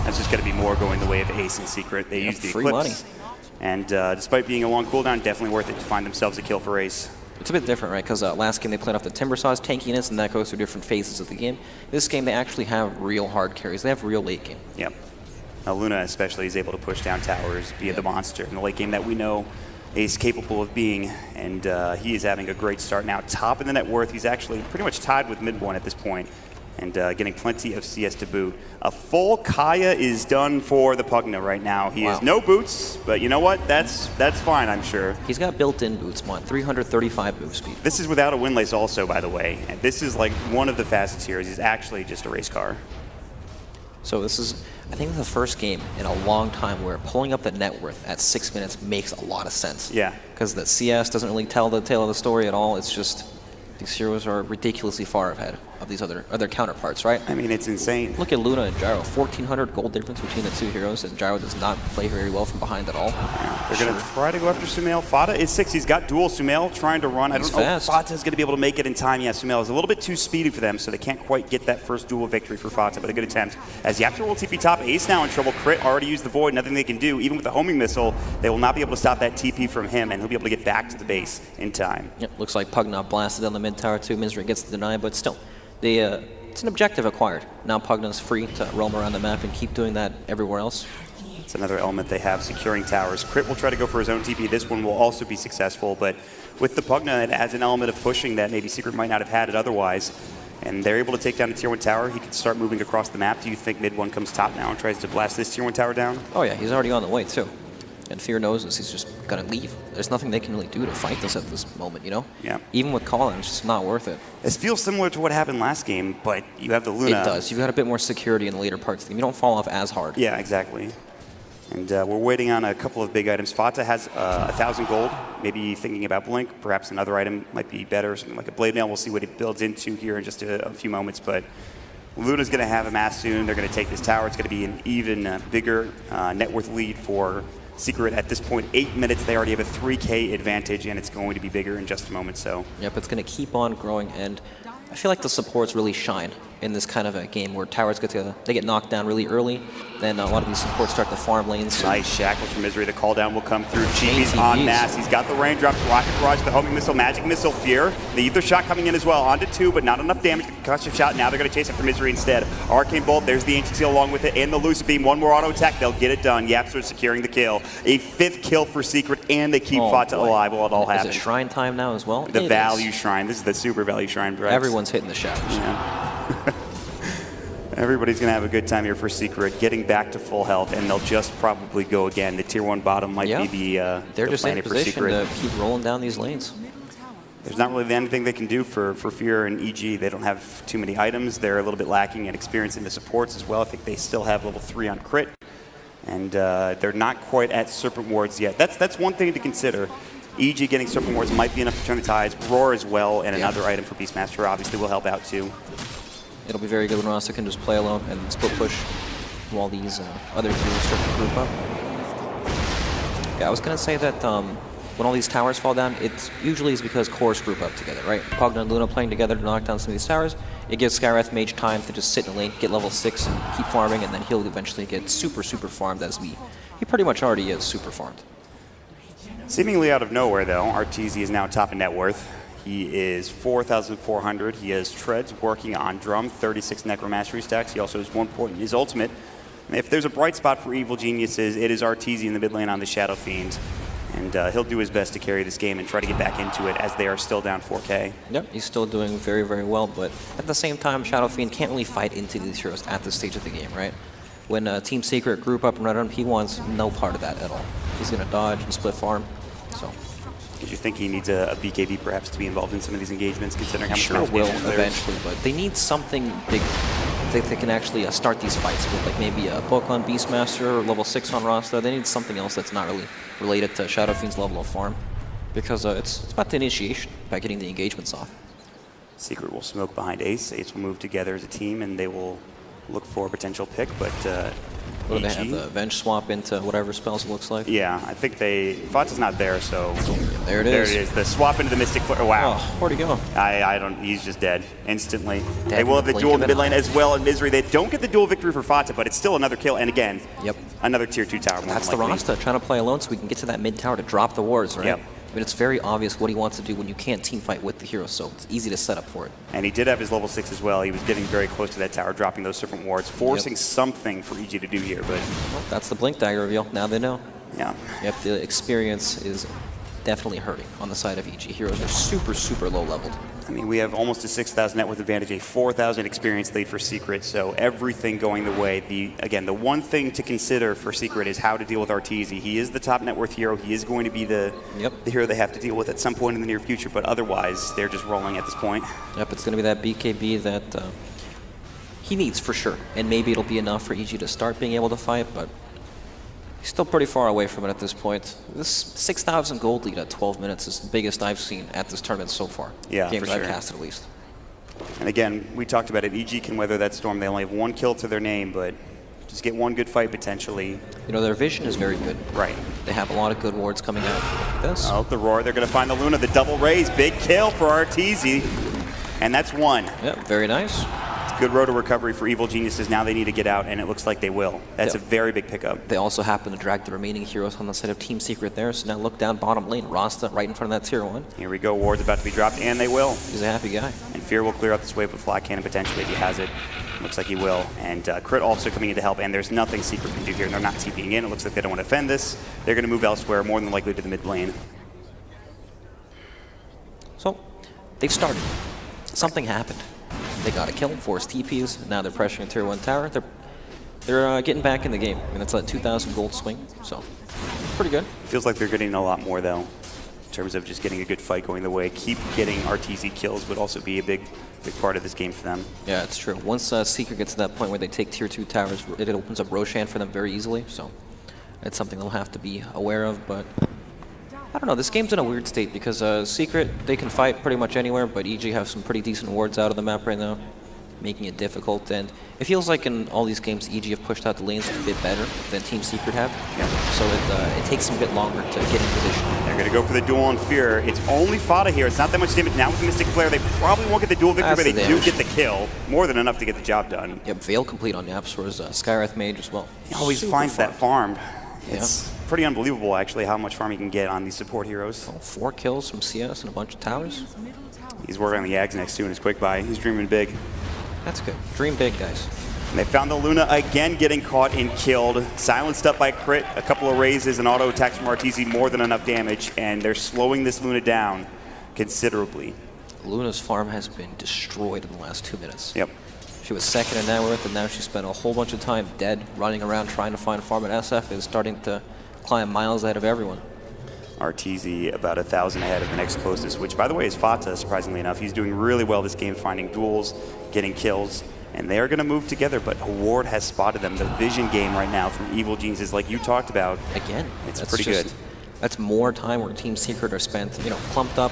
That's just going to be more going the way of Ace and Secret. They use the free Eclipse. money. And despite being a long cooldown, definitely worth it to find themselves a kill for Ace. It's a bit different, right? Because last game they played off the Timbersaw's tankiness, and that goes through different phases of the game. This game they actually have real hard carries. They have real late game. Yep. Now Luna especially is able to push down towers, be the monster in the late game that we know Ace capable of being. And he is having a great start now. Top in the net worth. He's actually pretty much tied with mid one at this point. And getting plenty of CS to boot. A full Kaya is done for the Pugna right now. He has no boots, but you know what? That's fine, I'm sure. He's got built-in boots, 335 move speed. This is without a windlace also, by the way. And this is like one of the fastest here. He's actually just a race car. So this is, I think, the first game in a long time where pulling up the net worth at 6 minutes makes a lot of sense. Yeah. Because the CS doesn't really tell the tale of the story at all. It's just these heroes are ridiculously far ahead of these other counterparts, right? I mean, it's insane. Look at Luna and Gyro, 1,400 gold difference between the two heroes, and Gyro does not play very well from behind at all. They're going to try to go after Sumail. Fata is 6. He's got dual. Sumail trying to run. I don't know if Fata is going to be able to make it in time. Yeah, Sumail is a little bit too speedy for them, so they can't quite get that first dual victory for Fata, but a good attempt. As Yapster will TP top, Ace now in trouble. Crit already used the Void. Nothing they can do. Even with the homing missile, they will not be able to stop that TP from him, and he'll be able to get back to the base in time. Yep, looks like Pugna blasted on the mid tower too. Misery gets the deny, but still, it's an objective acquired. Now Pugna's free to roam around the map and keep doing that everywhere else. It's another element they have, securing towers. Crit will try to go for his own TP. This one will also be successful, but with the Pugna, it adds an element of pushing that maybe Secret might not have had it otherwise. And they're able to take down the tier 1 tower. He can start moving across the map. Do you think mid 1 comes top now and tries to blast this tier 1 tower down? Oh yeah, he's already on the way too. And Fear knows this, he's just gonna leave. There's nothing they can really do to fight this at this moment, you know? Yeah. Even with Colin, it's just not worth it. This feels similar to what happened last game, but you have the Luna. It does. You've got a bit more security in the later parts of the game. You don't fall off as hard. Yeah, exactly. And we're waiting on a couple of big items. Fata has 1,000 gold, maybe thinking about Blink. Perhaps another item might be better, something like a Blade Mail. We'll see what it builds into here in just a few moments. But Luna's going to have a mass soon. They're going to take this tower. It's going to be an even bigger net worth lead for Secret at this point. 8 minutes, they already have a 3K advantage, and it's going to be bigger in just a moment. So Yep, it's going to keep on growing, and I feel like the supports really shine in this kind of a game where towers get knocked down really early. Then a lot of these supports start to farm lanes. nice shackles from Misery. The call down will come through. Chibi's ATVs. en masse. He's got the raindrops, rocket barrage, the homing missile, magic missile, Fear. The ether shot coming in as well. Onto 2, but not enough damage. The concussion shot. Now they're going to chase after Misery instead. Arcane Bolt. There's the Ancient Seal along with it, and the Lucid Beam. One more auto attack. They'll get it done. Yapster securing the kill. A 5th kill for Secret, and they keep Fata alive while it all happens. Is it Shrine time now as well? The It value is. shrine. This is the super value shrine. Brex. Everyone's hitting the shadows. Yeah. Everybody's going to have a good time here for Secret, getting back to full health, and they'll just probably go again. The tier 1 bottom might be the They're just in planet for position Secret. to keep rolling down these lanes. There's not really anything they can do for Fear and EG. They don't have too many items. They're a little bit lacking in experience in the supports as well. I think they still have level 3 on Crit, and they're not quite at Serpent Wards yet. That's one thing to consider. EG getting Serpent Wards might be enough to turn the tides. Roar as well, and another item for Beastmaster obviously will help out too. It'll be very good when Rasta can just play alone and split push while these other heroes start to group up. Yeah, I was going to say that when all these towers fall down, it's usually is because cores group up together, right? Pogna and Luna playing together to knock down some of these towers. It gives Skywrath Mage time to just sit in a lane, get level 6, and keep farming, and then he'll eventually get super, super farmed as he pretty much already is super farmed. Seemingly out of nowhere, though, Arteezy is now top in net worth. He is 4,400. He has Treads working on Drum, 36 Necromastery stacks. He also has 1 point in his ultimate. And if there's a bright spot for Evil Geniuses, it is Arteezy in the mid lane on the Shadow Fiend. And he'll do his best to carry this game and try to get back into it as they are still down 4K. Yep, he's still doing very, very well, but at the same time, Shadow Fiend can't really fight into these heroes at this stage of the game, right? When Team Secret group up and run on, he wants no part of that at all. He's going to dodge and split farm, so... Did you think he needs a BKB perhaps to be involved in some of these engagements, considering how much sure will eventually, but they need something big that they can actually start these fights with, like maybe a book on Beastmaster or level 6 on Rasta. They need something else that's not really related to Shadow Fiend's level of farm, because it's about the initiation, about getting the engagements off. Secret will smoke behind Ace. Ace will move together as a team, and they will look for a potential pick, but What do they have, the Avenge swap into whatever spells it looks like? yeah, I think Fata's not there, so... There it is. There it is. The swap into the Mystic Flare. Oh, wow. Oh, where'd he go? I don't... He's just dead instantly. Dead They will have the blink duel in of the an mid lane eye. as well in Misery. They don't get the duel victory for Fata, but it's still another kill. And again, Yep. another tier 2 tower. more That's than the likely. Rasta trying to play alone so we can get to that mid tower to drop the wards, right? Yep. But it's very obvious what he wants to do when you can't team fight with the hero, so it's easy to set up for it. And he did have his level 6 as well. He was getting very close to that tower, dropping those Serpent Wards, forcing something for EG to do here, but Well, that's the Blink Dagger reveal. Now they know. yeah. Yep, the experience is definitely hurting on the side of EG. Heroes are super, super low leveled. I mean, we have almost a 6,000 net worth advantage, a 4,000 experience lead for Secret, so everything going the way. Again, the one thing to consider for Secret is how to deal with Arteezy. He is the top net worth hero. He is going to be the hero they have to deal with at some point in the near future, but otherwise, they're just rolling at this point. Yep, it's going to be that BKB that he needs for sure. And maybe it'll be enough for EG to start being able to fight, but he's still pretty far away from it at this point. This 6,000 gold lead at 12 minutes is the biggest I've seen at this tournament so far. Yeah, Games for sure. I've cast at least. And again, we talked about it. EG can weather that storm. They only have 1 kill to their name, but just get 1 good fight potentially. You know, their vision is very good. Right. They have a lot of good wards coming out. Like this. Oh, the roar. They're going to find the Luna. The double raise. Big kill for Arteezy. And that's 1. Yep, very nice. Good road to recovery for Evil Geniuses. Now they need to get out, and it looks like they will. That's Yep. a very big pickup. They also happen to drag the remaining heroes on the side of Team Secret there, so now look down bottom lane. Rasta right in front of that tier 1. Here we go. Ward's about to be dropped, and they will. He's a happy guy. And Fear will clear out this wave with Flat Cannon potentially if he has it. Looks like he will. And Crit also coming in to help, and there's nothing Secret can do here. They're not TPing in. It looks like they don't want to defend this. They're going to move elsewhere, more than likely to the mid lane. So, they've started. Something happened. They got a kill, forced TPs, now they're pressuring a tier 1 tower. They're getting back in the game. I mean, that's a 2,000 gold swing, so pretty good. Feels like they're getting a lot more, though, in terms of just getting a good fight going the way. Keep getting Arteezy kills would also be a big part of this game for them. Yeah, it's true. Once Secret gets to that point where they take tier 2 towers, it opens up Roshan for them very easily, so it's something they'll have to be aware of, but I don't know, this game's in a weird state because Secret, they can fight pretty much anywhere, but EG have some pretty decent wards out of the map right now, making it difficult, and it feels like in all these games, EG have pushed out the lanes a bit better than Team Secret have, so it takes them a bit longer to get in position. They're going to go for the duel on Fear. It's only Fata here. It's not that much damage. Now with the Mystic Flare, they probably won't get the duel victory, That's but the they do damage. get the kill. More than enough to get the job done. Yep, Veil complete on Yaps for his Skywrath Mage as well. He always Super finds that farmed. farmed. It's pretty unbelievable, actually, how much farm he can get on these support heroes. 4 kills from CS and a bunch of towers. He's working on the Yags next too in his quick buy. He's dreaming big. That's good. Dream big, guys. And they found the Luna again getting caught and killed. Silenced up by Crit, a couple of raises and auto attacks from Arteezy, more than enough damage, and they're slowing this Luna down considerably. Luna's farm has been destroyed in the last 2 minutes. Yep. She was second in net worth, and now she spent a whole bunch of time dead, running around trying to find farm, and SF is starting to climb miles ahead of everyone. Arteezy about 1,000 ahead of the next closest, which, by the way, is Fata, surprisingly enough. He's doing really well this game, finding duels, getting kills, and they are going to move together, but Ward has spotted them. The vision game right now from Evil Geniuses, like you talked about. Again, It's pretty good. That's more time where Team Secret are spent, clumped up,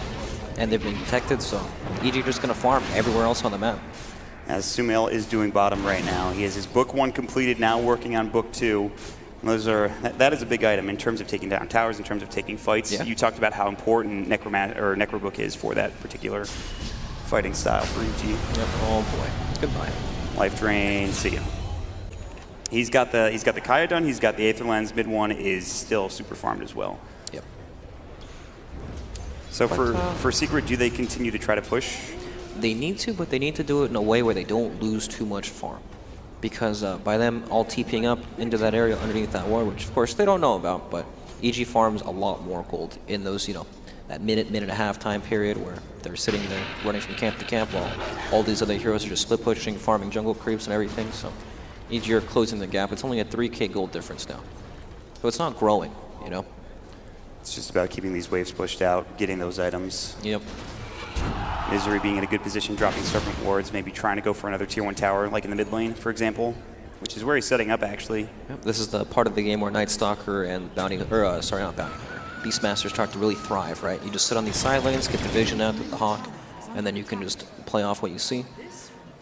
and they've been detected, so EG just going to farm everywhere else on the map. As Sumail is doing bottom right now. He has his book 1 completed, now working on book 2. That is a big item in terms of taking down towers, in terms of taking fights. Yeah. You talked about how important Necrobook is for that particular fighting style for EG. Yep. Oh boy. Goodbye. Life drain. See ya. He's got the Kaya done. He's got the Aether Lens. Mid one is still super farmed as well. Yep. So for Secret, do they continue to try to push? They need to, but they need to do it in a way where they don't lose too much farm. Because by them all TPing up into that area underneath that ward, which of course they don't know about, but EG farms a lot more gold in those, that minute and a half time period where they're sitting there running from camp to camp while all these other heroes are just split pushing, farming jungle creeps and everything. So EG are closing the gap. It's only a 3k gold difference now. So it's not growing, It's just about keeping these waves pushed out, getting those items. Yep. Misery being in a good position, dropping Serpent Wards, maybe trying to go for another tier 1 tower, like in the mid lane, for example, which is where he's setting up, actually. Yep. This is the part of the game where Night Stalker and Beastmaster start to really thrive, right? You just sit on these side lanes, get the vision out with the Hawk, and then you can just play off what you see.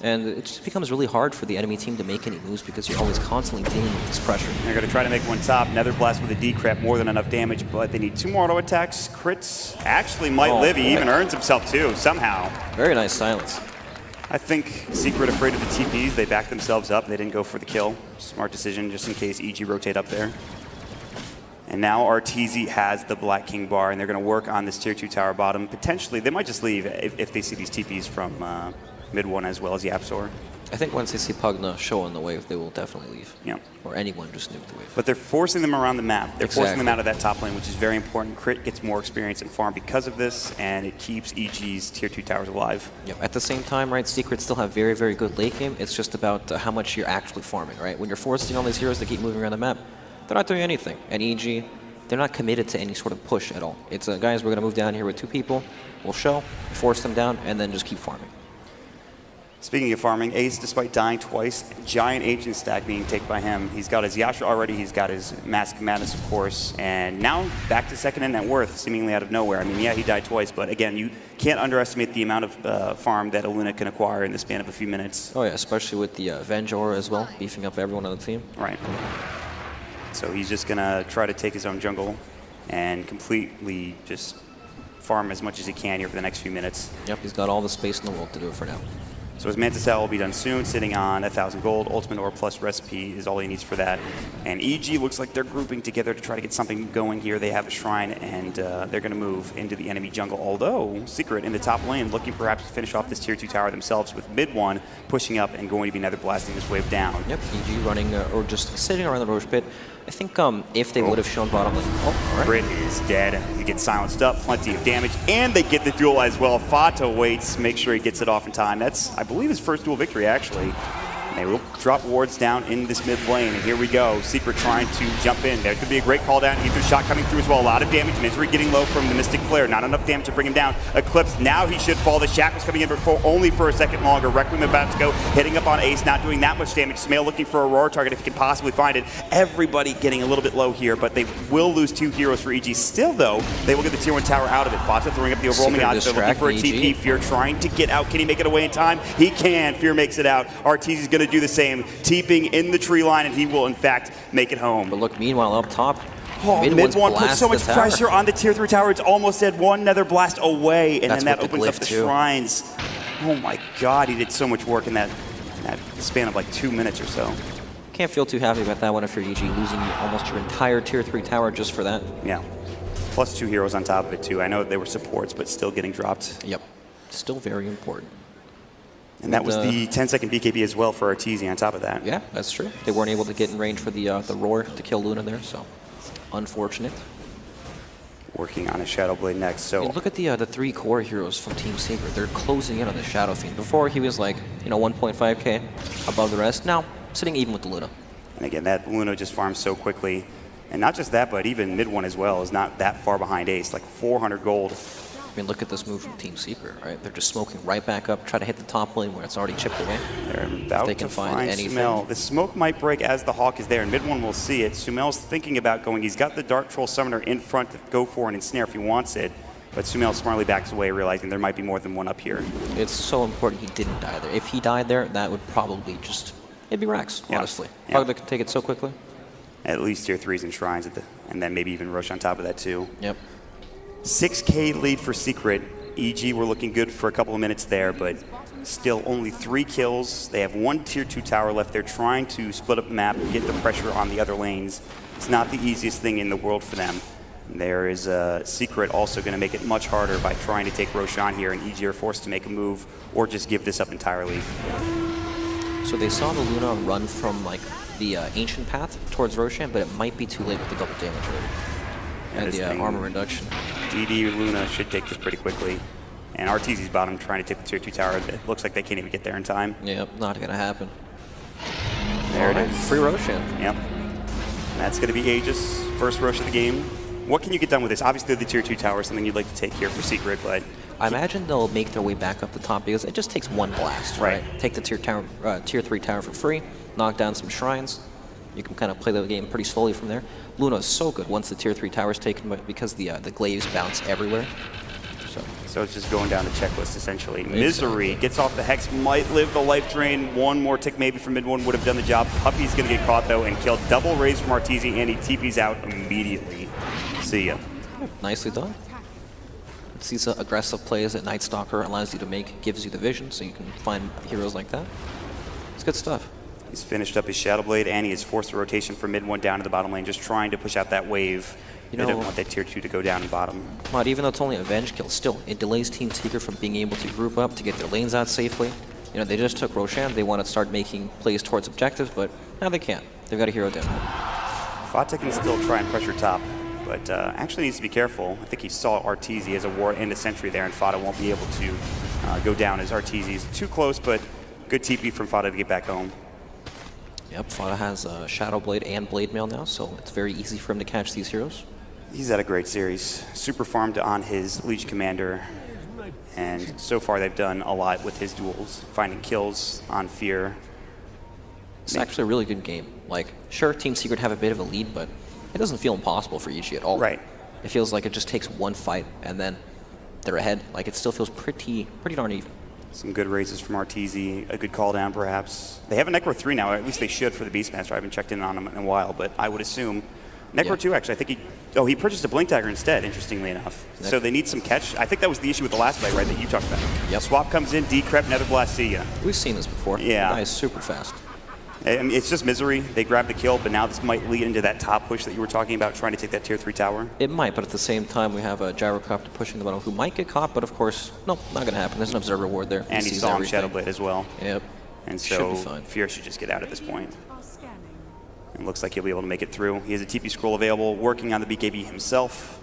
And it just becomes really hard for the enemy team to make any moves because you're always constantly dealing with this pressure. They're going to try to make one top. Nether Blast with a decrep, more than enough damage, but they need 2 more auto attacks. Crits actually might live. He even earns himself too, somehow. Very nice silence. I think Secret afraid of the TPs. They backed themselves up. They didn't go for the kill. Smart decision, just in case EG rotate up there. And now RTZ has the Black King bar, and they're going to work on this tier 2 tower bottom. Potentially, they might just leave if they see these TPs from mid 1 as well as Yapsor. I think once they see Pugna show on the wave, they will definitely leave. Yeah. Or anyone just nuke the wave. But they're forcing them around the map. They're forcing Exactly. them out of that top lane, which is very important. Crit gets more experience in farm because of this, and it keeps EG's tier 2 towers alive. Yep. At the same time, right, Secrets still have very, very good late game. It's just about how much you're actually farming, right? When you're forcing all these heroes to keep moving around the map, they're not doing anything. And EG, they're not committed to any sort of push at all. It's, guys, we're going to move down here with 2 people. We'll show, force them down, and then just keep farming. Speaking of farming, Ace, despite dying twice, giant ancient stack being taken by him. He's got his Yasha already, he's got his Mask of Madness, of course, and now back to second in net worth, seemingly out of nowhere. I mean, yeah, he died twice, but again, you can't underestimate the amount of farm that Aluna can acquire in the span of a few minutes. Oh yeah, especially with the Venge Aura as well, beefing up everyone on the team. Right. So he's just going to try to take his own jungle and completely just farm as much as he can here for the next few minutes. Yep, he's got all the space in the world to do it for now. So his Mantis Cell will be done soon, sitting on 1,000 gold. Ultimate Ore plus Recipe is all he needs for that. And EG looks like they're grouping together to try to get something going here. They have a shrine, and they're going to move into the enemy jungle. Although, Secret in the top lane, looking perhaps to finish off this tier 2 tower themselves with mid 1 pushing up and going to be Nether blasting this wave down. Yep, EG running, or just sitting around the Roche pit. I think if they would have shown bottom lane. Oh, all right. Crit is dead. He gets silenced up, plenty of damage, and they get the duel as well. Fata waits, make sure he gets it off in time. That's, I believe, his first duel victory, actually. And they will drop wards down in this mid lane, and here we go. Secret trying to jump in. There could be a great call down. Ether shot coming through as well. A lot of damage. Misery getting low from the Mystic Flare. Not enough damage to bring him down. Eclipse, now he should fall. The Shackles coming in for only for a second longer. Requiem about to go, hitting up on Ace, not doing that much damage. Smail looking for a Aurora target if he can possibly find it. Everybody getting a little bit low here, but they will lose 2 heroes for EG. Still, though, they will get the tier 1 tower out of it. Fata throwing up the overwhelming odds. They're looking for a TP. Fear trying to get out. Can he make it away in time? He can. Fear makes it out. Arteezy is going to do the same. TPing in the tree line, and he will, in fact, make it home. But look, meanwhile, up top, mid 1 puts so much pressure on the tier 3 tower. It's almost dead. 1 Nether Blast away, and then that opens up the shrines. Oh my god, he did so much work in that span of like 2 minutes or so. Can't feel too happy about that one if you're EG, losing almost your entire tier 3 tower just for that. Yeah. Plus 2 heroes on top of it, too. I know they were supports, but still getting dropped. Yep. Still very important. And that was the 10-second BKB as well for Arteezy on top of that. Yeah, that's true. They weren't able to get in range for the roar to kill Luna there, so unfortunate. Working on a Shadow Blade next. So look at the 3 core heroes from Team Secret. They're closing in on the Shadow Fiend. Before he was like, 1.5k above the rest. Now sitting even with the Luna. And again, that Luna just farms so quickly. And not just that, but even mid 1 as well is not that far behind Ace, like 400 gold. I mean, look at this move from Team Secret, right? They're just smoking right back up, try to hit the top lane where it's already chipped away. They're about they can to find anything. Sumail. The smoke might break as the Hawk is there. In mid 1, we'll see it. Sumail's thinking about going. He's got the Dark Troll Summoner in front to go for an ensnare if he wants it. But Sumail smartly backs away, realizing there might be more than one up here. It's so important he didn't die there. If he died there, that would probably just, it'd be Rax, honestly. Yeah. Pugna could take it so quickly. at least tier 3s and shrines, and then maybe even Rosh on top of that too. Yep. 6K lead for Secret. EG were looking good for a couple of minutes there, but still only 3 kills. They have 1 tier 2 tower left. They're trying to split up the map and get the pressure on the other lanes. It's not the easiest thing in the world for them. There is Secret also going to make it much harder by trying to take Roshan here, and EG are forced to make a move or just give this up entirely. So they saw the Luna run from like the ancient path towards Roshan, but it might be too late with the double damage already. And the armor reduction. DD Luna should take this pretty quickly. And RTZ's bottom trying to take the tier 2 tower. It looks like they can't even get there in time. Yep, not going to happen. There it is. Free Roshan. Yep. And that's going to be Aegis, first Rosh of the game. What can you get done with this? Obviously, the tier 2 tower is something you'd like to take here for Secret, but... I imagine they'll make their way back up the top because it just takes 1 blast, right? Take the tier 3 tower for free, knock down some shrines. You can kind of play the game pretty slowly from there. Luna is so good once the tier 3 tower is taken, but because the glaives bounce everywhere. So it's just going down the checklist, essentially. Misery gets off the Hex, might live the life drain. 1 more tick maybe from mid 1 would have done the job. Puppy's going to get caught, though, and killed. Double raise from Arteezy, and he TP's out immediately. See ya. Nicely done. It's these aggressive plays that Night Stalker allows you to make, gives you the vision, so you can find heroes like that. It's good stuff. He's finished up his Shadow Blade, and he has forced the rotation from mid 1 down to the bottom lane, just trying to push out that wave. They don't want that tier 2 to go down and bottom. Mod, even though it's only a Venge kill, still, it delays Team Secret from being able to group up to get their lanes out safely. You know, they just took Roshan. They want to start making plays towards objectives, but now they can't. They've got a hero down. Fata can still try and pressure top, but actually needs to be careful. I think he saw Arteezy as a ward and a sentry there, and Fata won't be able to go down as Arteezy's too close, but good TP from Fata to get back home. Yep, Fata has Shadow Blade and Blade Mail now, so it's very easy for him to catch these heroes. He's had a great series. Super farmed on his Legion Commander, and so far they've done a lot with his duels, finding kills on Fear. It's actually a really good game. Like, sure, Team Secret have a bit of a lead, but it doesn't feel impossible for EG at all. Right. It feels like it just takes 1 fight, and then they're ahead. Like, it still feels pretty darn even. Some good raises from Arteezy, a good call down perhaps. They have a Necro 3 now, or at least they should for the Beastmaster. I haven't checked in on him in a while, but I would assume. Necro 2 actually, I think he purchased a Blink Dagger instead, interestingly enough. So they need some catch. I think that was the issue with the last fight, right, that you talked about. Yep. Swap comes in, Decrep, Nether Blast, see ya. We've seen this before. Yeah. The guy is super fast. I mean, it's just Misery. They grab the kill, but now this might lead into that top push that you were talking about, trying to take that tier 3 tower. It might, but at the same time, we have a Gyrocopter pushing the bottom who might get caught, but of course, nope, not going to happen. There's an Observer ward there. And he saw him Shadow Blade as well. Yep. And Should so be fine. Fear should just get out at this point. It looks like he'll be able to make it through. He has a TP scroll available, working on the BKB himself.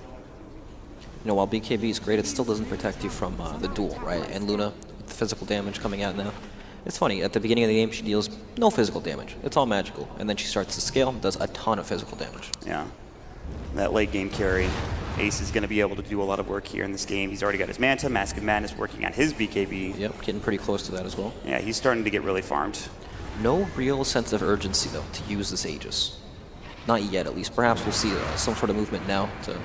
You know, while BKB is great, it still doesn't protect you from the duel, right? And Luna, with the physical damage coming out now. It's funny, at the beginning of the game, she deals no physical damage. It's all magical. And then she starts to scale and does a ton of physical damage. Yeah. That late game carry. Ace is going to be able to do a lot of work here in this game. He's already got his Manta, Mask of Madness working on his BKB. Yep, getting pretty close to that as well. Yeah, he's starting to get really farmed. No real sense of urgency, though, to use this Aegis. Not yet, at least. Perhaps we'll see some sort of movement now to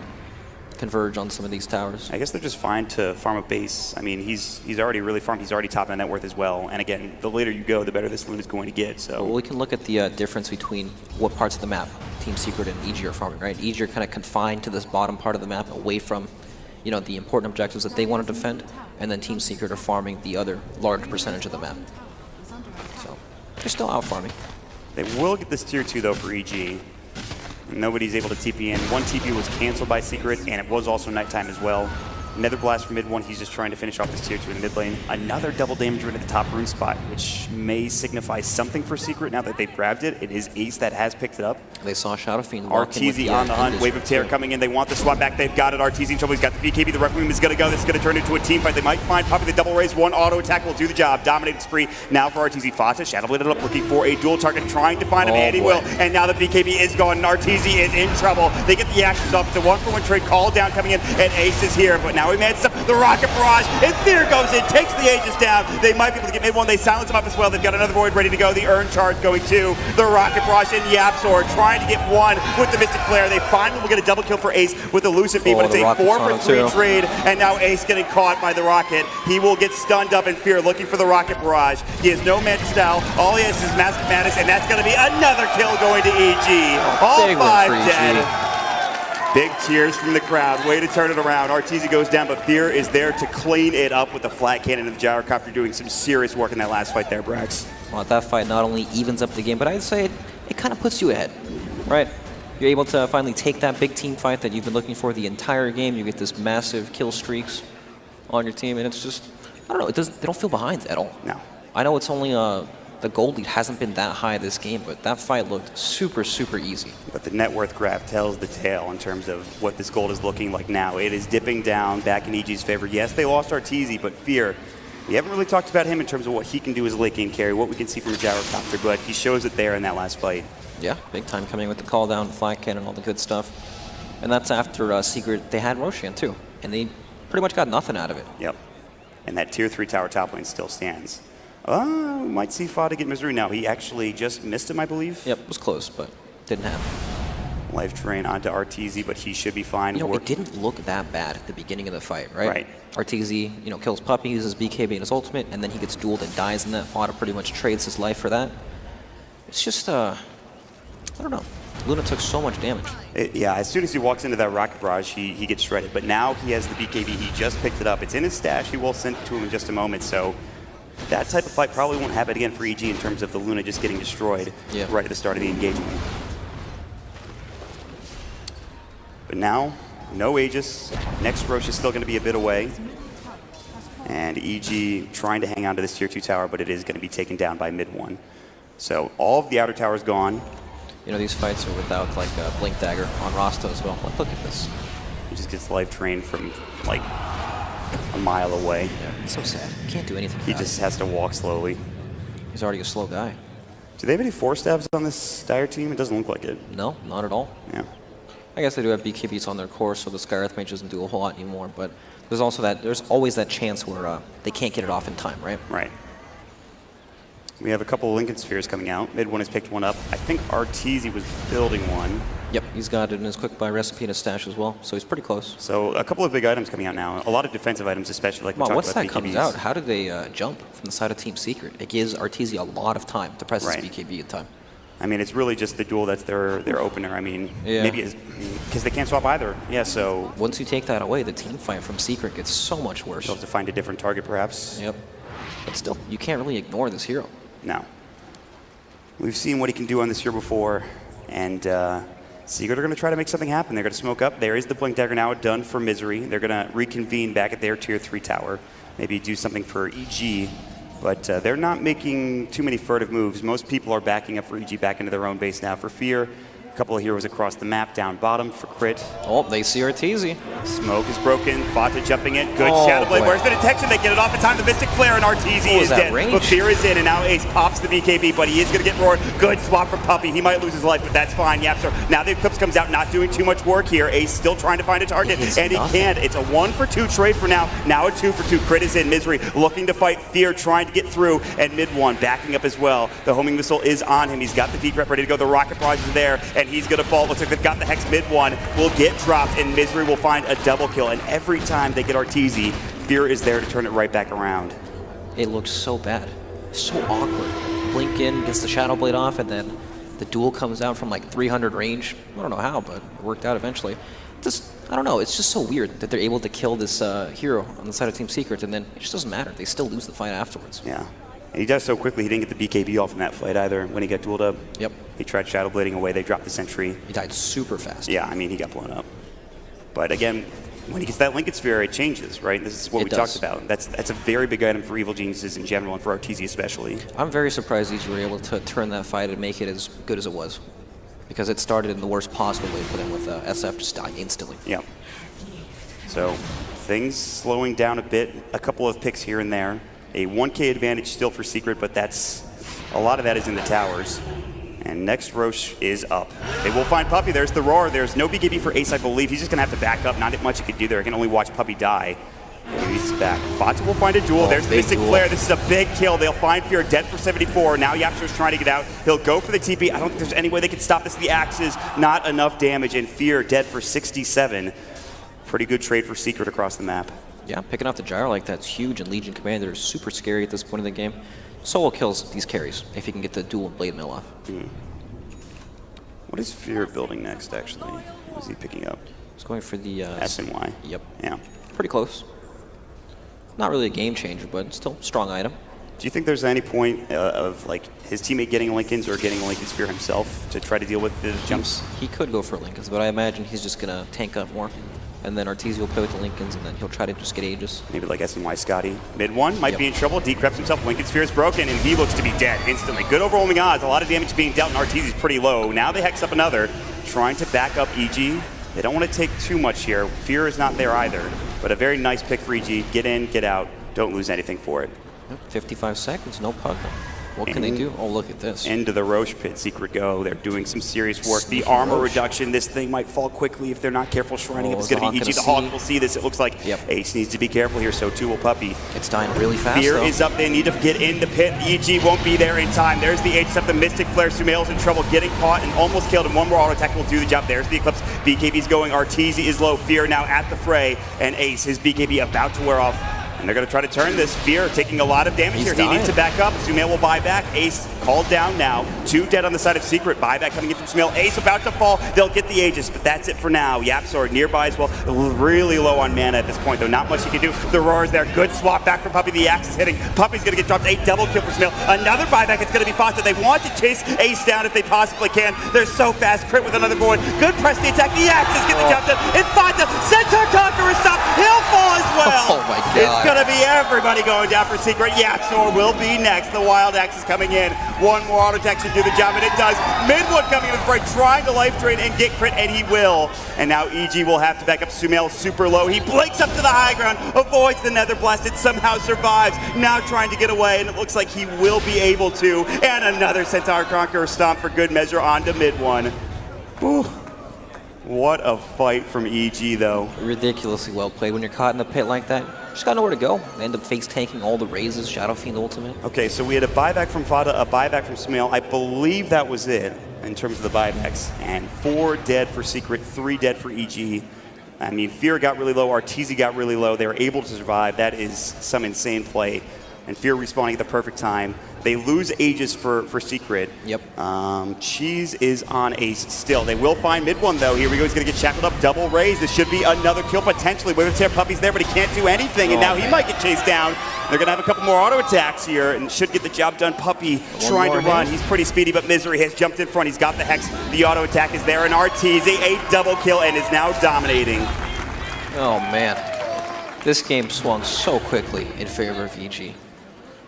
converge on some of these towers. I guess they're just fine to farm a base. I mean, he's already really farmed. He's already top on net worth as well. And again, the later you go, the better this Luna is going to get. So well, we can look at the difference between what parts of the map Team Secret and EG are farming, right? EG are kind of confined to this bottom part of the map, away from, you know, the important objectives that they want to defend, and then Team Secret are farming the other large percentage of the map. So they're still out farming. They will get this tier 2 though for EG. Nobody's able to TP in. 1 TP was canceled by Secret, and it was also nighttime as well. Nether Blast for mid 1, he's just trying to finish off this tier 2 in mid lane. Another double damage rune at the top rune spot, which may signify something for Secret now that they've grabbed it. It is Ace that has picked it up. They saw Shadow Fiend. Arteezy on the hunt, Wave of Terror coming in. They want the swap back. They've got it. Arteezy in trouble. He's got the BKB. The Requiem is going to go. This is going to turn into a team fight. They might find Puppy. The double raise. 1 auto attack will do the job. Dominated spree now for Arteezy. Fata, Shadow Bladed up, looking for a dual target, trying to find him, and he will. And now the BKB is gone. Arteezy is in trouble. They get the actions up. It's a 1-for-1 trade. Call down coming in, and Ace is here. But Now he manages the rocket barrage, and Fear goes in, takes the Aegis down. They might be able to get mid-1. They silence him up as well. They've got another Void ready to go. The Urn Charge going to the rocket barrage, and Yapzor trying to get one with the Mystic Flare. They finally will get a double kill for Ace with the Lucid Beam, but it's a 4-for-3 trade, and now Ace getting caught by the rocket. He will get stunned up in Fear, looking for the rocket barrage. He has no Magic Style. All he has is Mask of Madness, and that's going to be another kill going to EG. All 5 dead. Big cheers from the crowd. Way to turn it around. Arteezy goes down, but Fear is there to clean it up with the flat cannon and the gyrocopter, doing some serious work in that last fight there, Brax. Well, that fight not only evens up the game, but I'd say it kind of puts you ahead, right? You're able to finally take that big team fight that you've been looking for the entire game. You get this massive kill streaks on your team, and it's just, I don't know, they don't feel behind at all. No. I know it's only the gold lead hasn't been that high this game, but that fight looked super, super easy. But the net worth graph tells the tale in terms of what this gold is looking like now. It is dipping down back in EG's favor. Yes, they lost Arteezy, but Fear, we haven't really talked about him in terms of what he can do as a late game carry, what we can see from a gyrocopter, but he shows it there in that last fight. Yeah, big time coming with the call down, flat cannon, all the good stuff. And that's after Secret, they had Roshan too, and they pretty much got nothing out of it. Yep. And that tier 3 tower top lane still stands. We might see Fada get Misery now. He actually just missed him, I believe. Yep, it was close, but didn't happen. Life drain onto Arteezy, but he should be fine. You know, it didn't look that bad at the beginning of the fight, right? Right. Arteezy, you know, kills Puppey, uses BKB in his ultimate, and then he gets dueled and dies in that. Fada pretty much trades his life for that. It's just, I don't know. Luna took so much damage. Yeah, as soon as he walks into that rocket barrage, he gets shredded. But now he has the BKB. He just picked it up. It's in his stash. He will send it to him in just a moment. So that type of fight probably won't happen again for EG in terms of the Luna just getting destroyed right at the start of the engagement. But now, no Aegis. Next Roche is still going to be a bit away. And EG trying to hang on to this tier 2 tower, but it is going to be taken down by mid-1. So all of the outer tower is gone. You know, these fights are without, like, a Blink Dagger on Rasta as well. Like, look at this. He just gets life drained from, like, a mile away. Yeah, it's so sad. Can't do anything. He just has to walk slowly. He's already a slow guy. Do they have any 4-stabs on this Dire team? It doesn't look like it. No, not at all. Yeah. I guess they do have BKBs on their core, so the Skyreth Mage doesn't do a whole lot anymore, but there's also that, there's always that chance where they can't get it off in time, right? Right. We have a couple of Lincoln Spheres coming out. Mid-1 has picked one up. I think Arteezy was building one. Yep, he's got it in his quick buy recipe in his stash as well, so he's pretty close. So a couple of big items coming out now. A lot of defensive items, especially like we talked once about that comes out, how do they jump from the side of Team Secret? It gives Arteezy a lot of time to press his BKB in time. I mean, it's really just the duel that's their opener. I mean, maybe because they can't swap either. Yeah, so once you take that away, the team fight from Secret gets so much worse. You'll have to find a different target, perhaps. Yep. But still, you can't really ignore this hero. No. We've seen what he can do on this hero before, and Secret are going to try to make something happen. They're going to smoke up. There is the Blink Dagger now done for Misery. They're going to reconvene back at their tier 3 tower. Maybe do something for EG. But they're not making too many furtive moves. Most people are backing up for EG back into their own base now. For Fear, a couple of heroes across the map, down bottom for Crit. Oh, they see Arteezy. Smoke is broken. Fata jumping in. Good Shadow Blade. Where's the detection? They get it off in time. The Mystic Flare, and Arteezy is dead. But Fear is in, and now Ace pops the BKB, but he is going to get roared. Good swap from Puppey. He might lose his life, but that's fine. Yapzor. Now the Eclipse comes out, not doing too much work here. Ace still trying to find a target, and he can't. It's a 1-for-2 trade for now. Now a 2-for-2. Crit is in. Misery looking to fight Fear, trying to get through, and mid-1 backing up as well. The homing missile is on him. He's got the deep rep ready to go. The rocket barrage is there, and he's going to fall. Looks like they've got the Hex mid-1. Will get dropped, and Misery will find a double kill. And every time they get Arteezy, Fear is there to turn it right back around. It looks so bad. So awkward. Blink in, gets the Shadow Blade off, and then the duel comes out from like 300 range. I don't know how, but it worked out eventually. Just, I don't know, it's just so weird that they're able to kill this hero on the side of Team Secret, and then it just doesn't matter. They still lose the fight afterwards. Yeah. And he does so quickly, he didn't get the BKB off in that fight either when he got dueled up. Yep. He tried Shadow Blading away, they dropped the sentry. He died super fast. Yeah, I mean, he got blown up. But again, when he gets that Lincoln Sphere, it changes, right? This is what we talked about. That's a very big item for Evil Geniuses in general, and for Arteezy especially. I'm very surprised these were able to turn that fight and make it as good as it was. Because it started in the worst possible way for them with SF just dying instantly. Yeah. So, things slowing down a bit, a couple of picks here and there. A 1K advantage still for Secret, but that's a lot of that is in the towers. And next Roche is up. They will find Puppey. There's the roar. There's no BKB for Ace, I believe. He's just going to have to back up. Not much he can do there. He can only watch Puppey die. He's back. Fata will find a duel. There's the Mystic Flare. This is a big kill. They'll find Fear dead for 74. Now Yapster's trying to get out. He'll go for the TP. I don't think there's any way they can stop this. The axes, not enough damage. And Fear dead for 67. Pretty good trade for Secret across the map. Yeah, picking off the gyro like that's huge, and Legion Commander is super scary at this point in the game. Solo kills these carries if he can get the dual blade mill off. What is Fear building next, actually? What is he picking up? He's going for the... S and Y. Yep. Yeah. Pretty close. Not really a game changer, but still a strong item. Do you think there's any point of like his teammate getting Lincolns or getting Lincolns Fear himself to try to deal with the jumps? He could go for Lincolns, but I imagine he's just going to tank up more. And then Arteezy will play with the Lincolns, and then he'll try to just get Aegis. Maybe like SNY Scotty. Mid one might be in trouble. Decreps himself. Lincoln's Fear is broken, and he looks to be dead instantly. Good overwhelming odds. A lot of damage being dealt, and Arteezy's pretty low. Now they hex up another, trying to back up EG. They don't want to take too much here. Fear is not there either, but a very nice pick for EG. Get in, get out. Don't lose anything for it. 55 seconds, no pug. What can they do? Oh, look at this. Into the Roche pit, Secret go. They're doing some serious work. The armor reduction, this thing might fall quickly if they're not careful shrining it. It's going to be EG. The Hawk will see this. It looks like Ace needs to be careful here, so too will Puppey. It's dying really fast, Fear is up. They need to get in the pit. EG won't be there in time. There's the Aegis up. The Mystic Flare. Sumail's in trouble, getting caught and almost killed. And one more auto attack will do the job. There's the Eclipse. BKB's going. Arteezy is low. Fear now at the fray. And Ace, his BKB about to wear off. And they're going to try to turn this. Fear taking a lot of damage here. Dying. He needs to back up. Sumail will buy back. Ace called down now. 2 dead on the side of Secret. Buyback coming in from Sumail. Ace about to fall. They'll get the Aegis, but that's it for now. Yapsor nearby as well. Really low on mana at this point, though. Not much he can do. The roar is there. Good swap back from Puppey. The axe is hitting. Puppey's going to get dropped. A double kill for Sumail. Another buyback. It's going to be Fata. They want to chase Ace down if they possibly can. They're so fast. Crit with another void. Good press the attack. The axes get the job done. It's Fata. Centaur Conqueror stop. He'll fall as well. Oh my God. It's going to be everybody going down for Secret. Yapsor will be next. The Wild Axe is coming in. One more auto attack should do the job, and it does. Midwood coming in the fray, trying to life drain and get crit, and he will. And now EG will have to back up. Sumail super low. He blinks up to the high ground, avoids the Nether Blast. It somehow survives. Now trying to get away, and it looks like he will be able to. And another Centaur Conqueror stomp for good measure onto mid one. Whew. What a fight from EG, though. Ridiculously well played. When you're caught in a pit like that, you just got nowhere to go. They end up face tanking all the raises, Shadow Fiend ultimate. Okay, so we had a buyback from Fata, a buyback from Sumail. I believe that was it in terms of the buybacks. And 4 dead for Secret, 3 dead for EG. I mean, Fear got really low, Arteezy got really low. They were able to survive. That is some insane play. And Fear respawning at the perfect time. They lose Aegis for Secret. Yep. Cheese is on Ace still. They will find mid one, though. Here we go. He's going to get shackled up. Double raise. This should be another kill, potentially. Wave of Tear Puppey's there, but he can't do anything. And now he might get chased down. They're going to have a couple more auto attacks here and should get the job done. Puppey trying to run. He's pretty speedy, but Misery has jumped in front. He's got the Hex. The auto attack is there. And Arteezy, a double kill, and is now dominating. Oh, man. This game swung so quickly in favor of EG.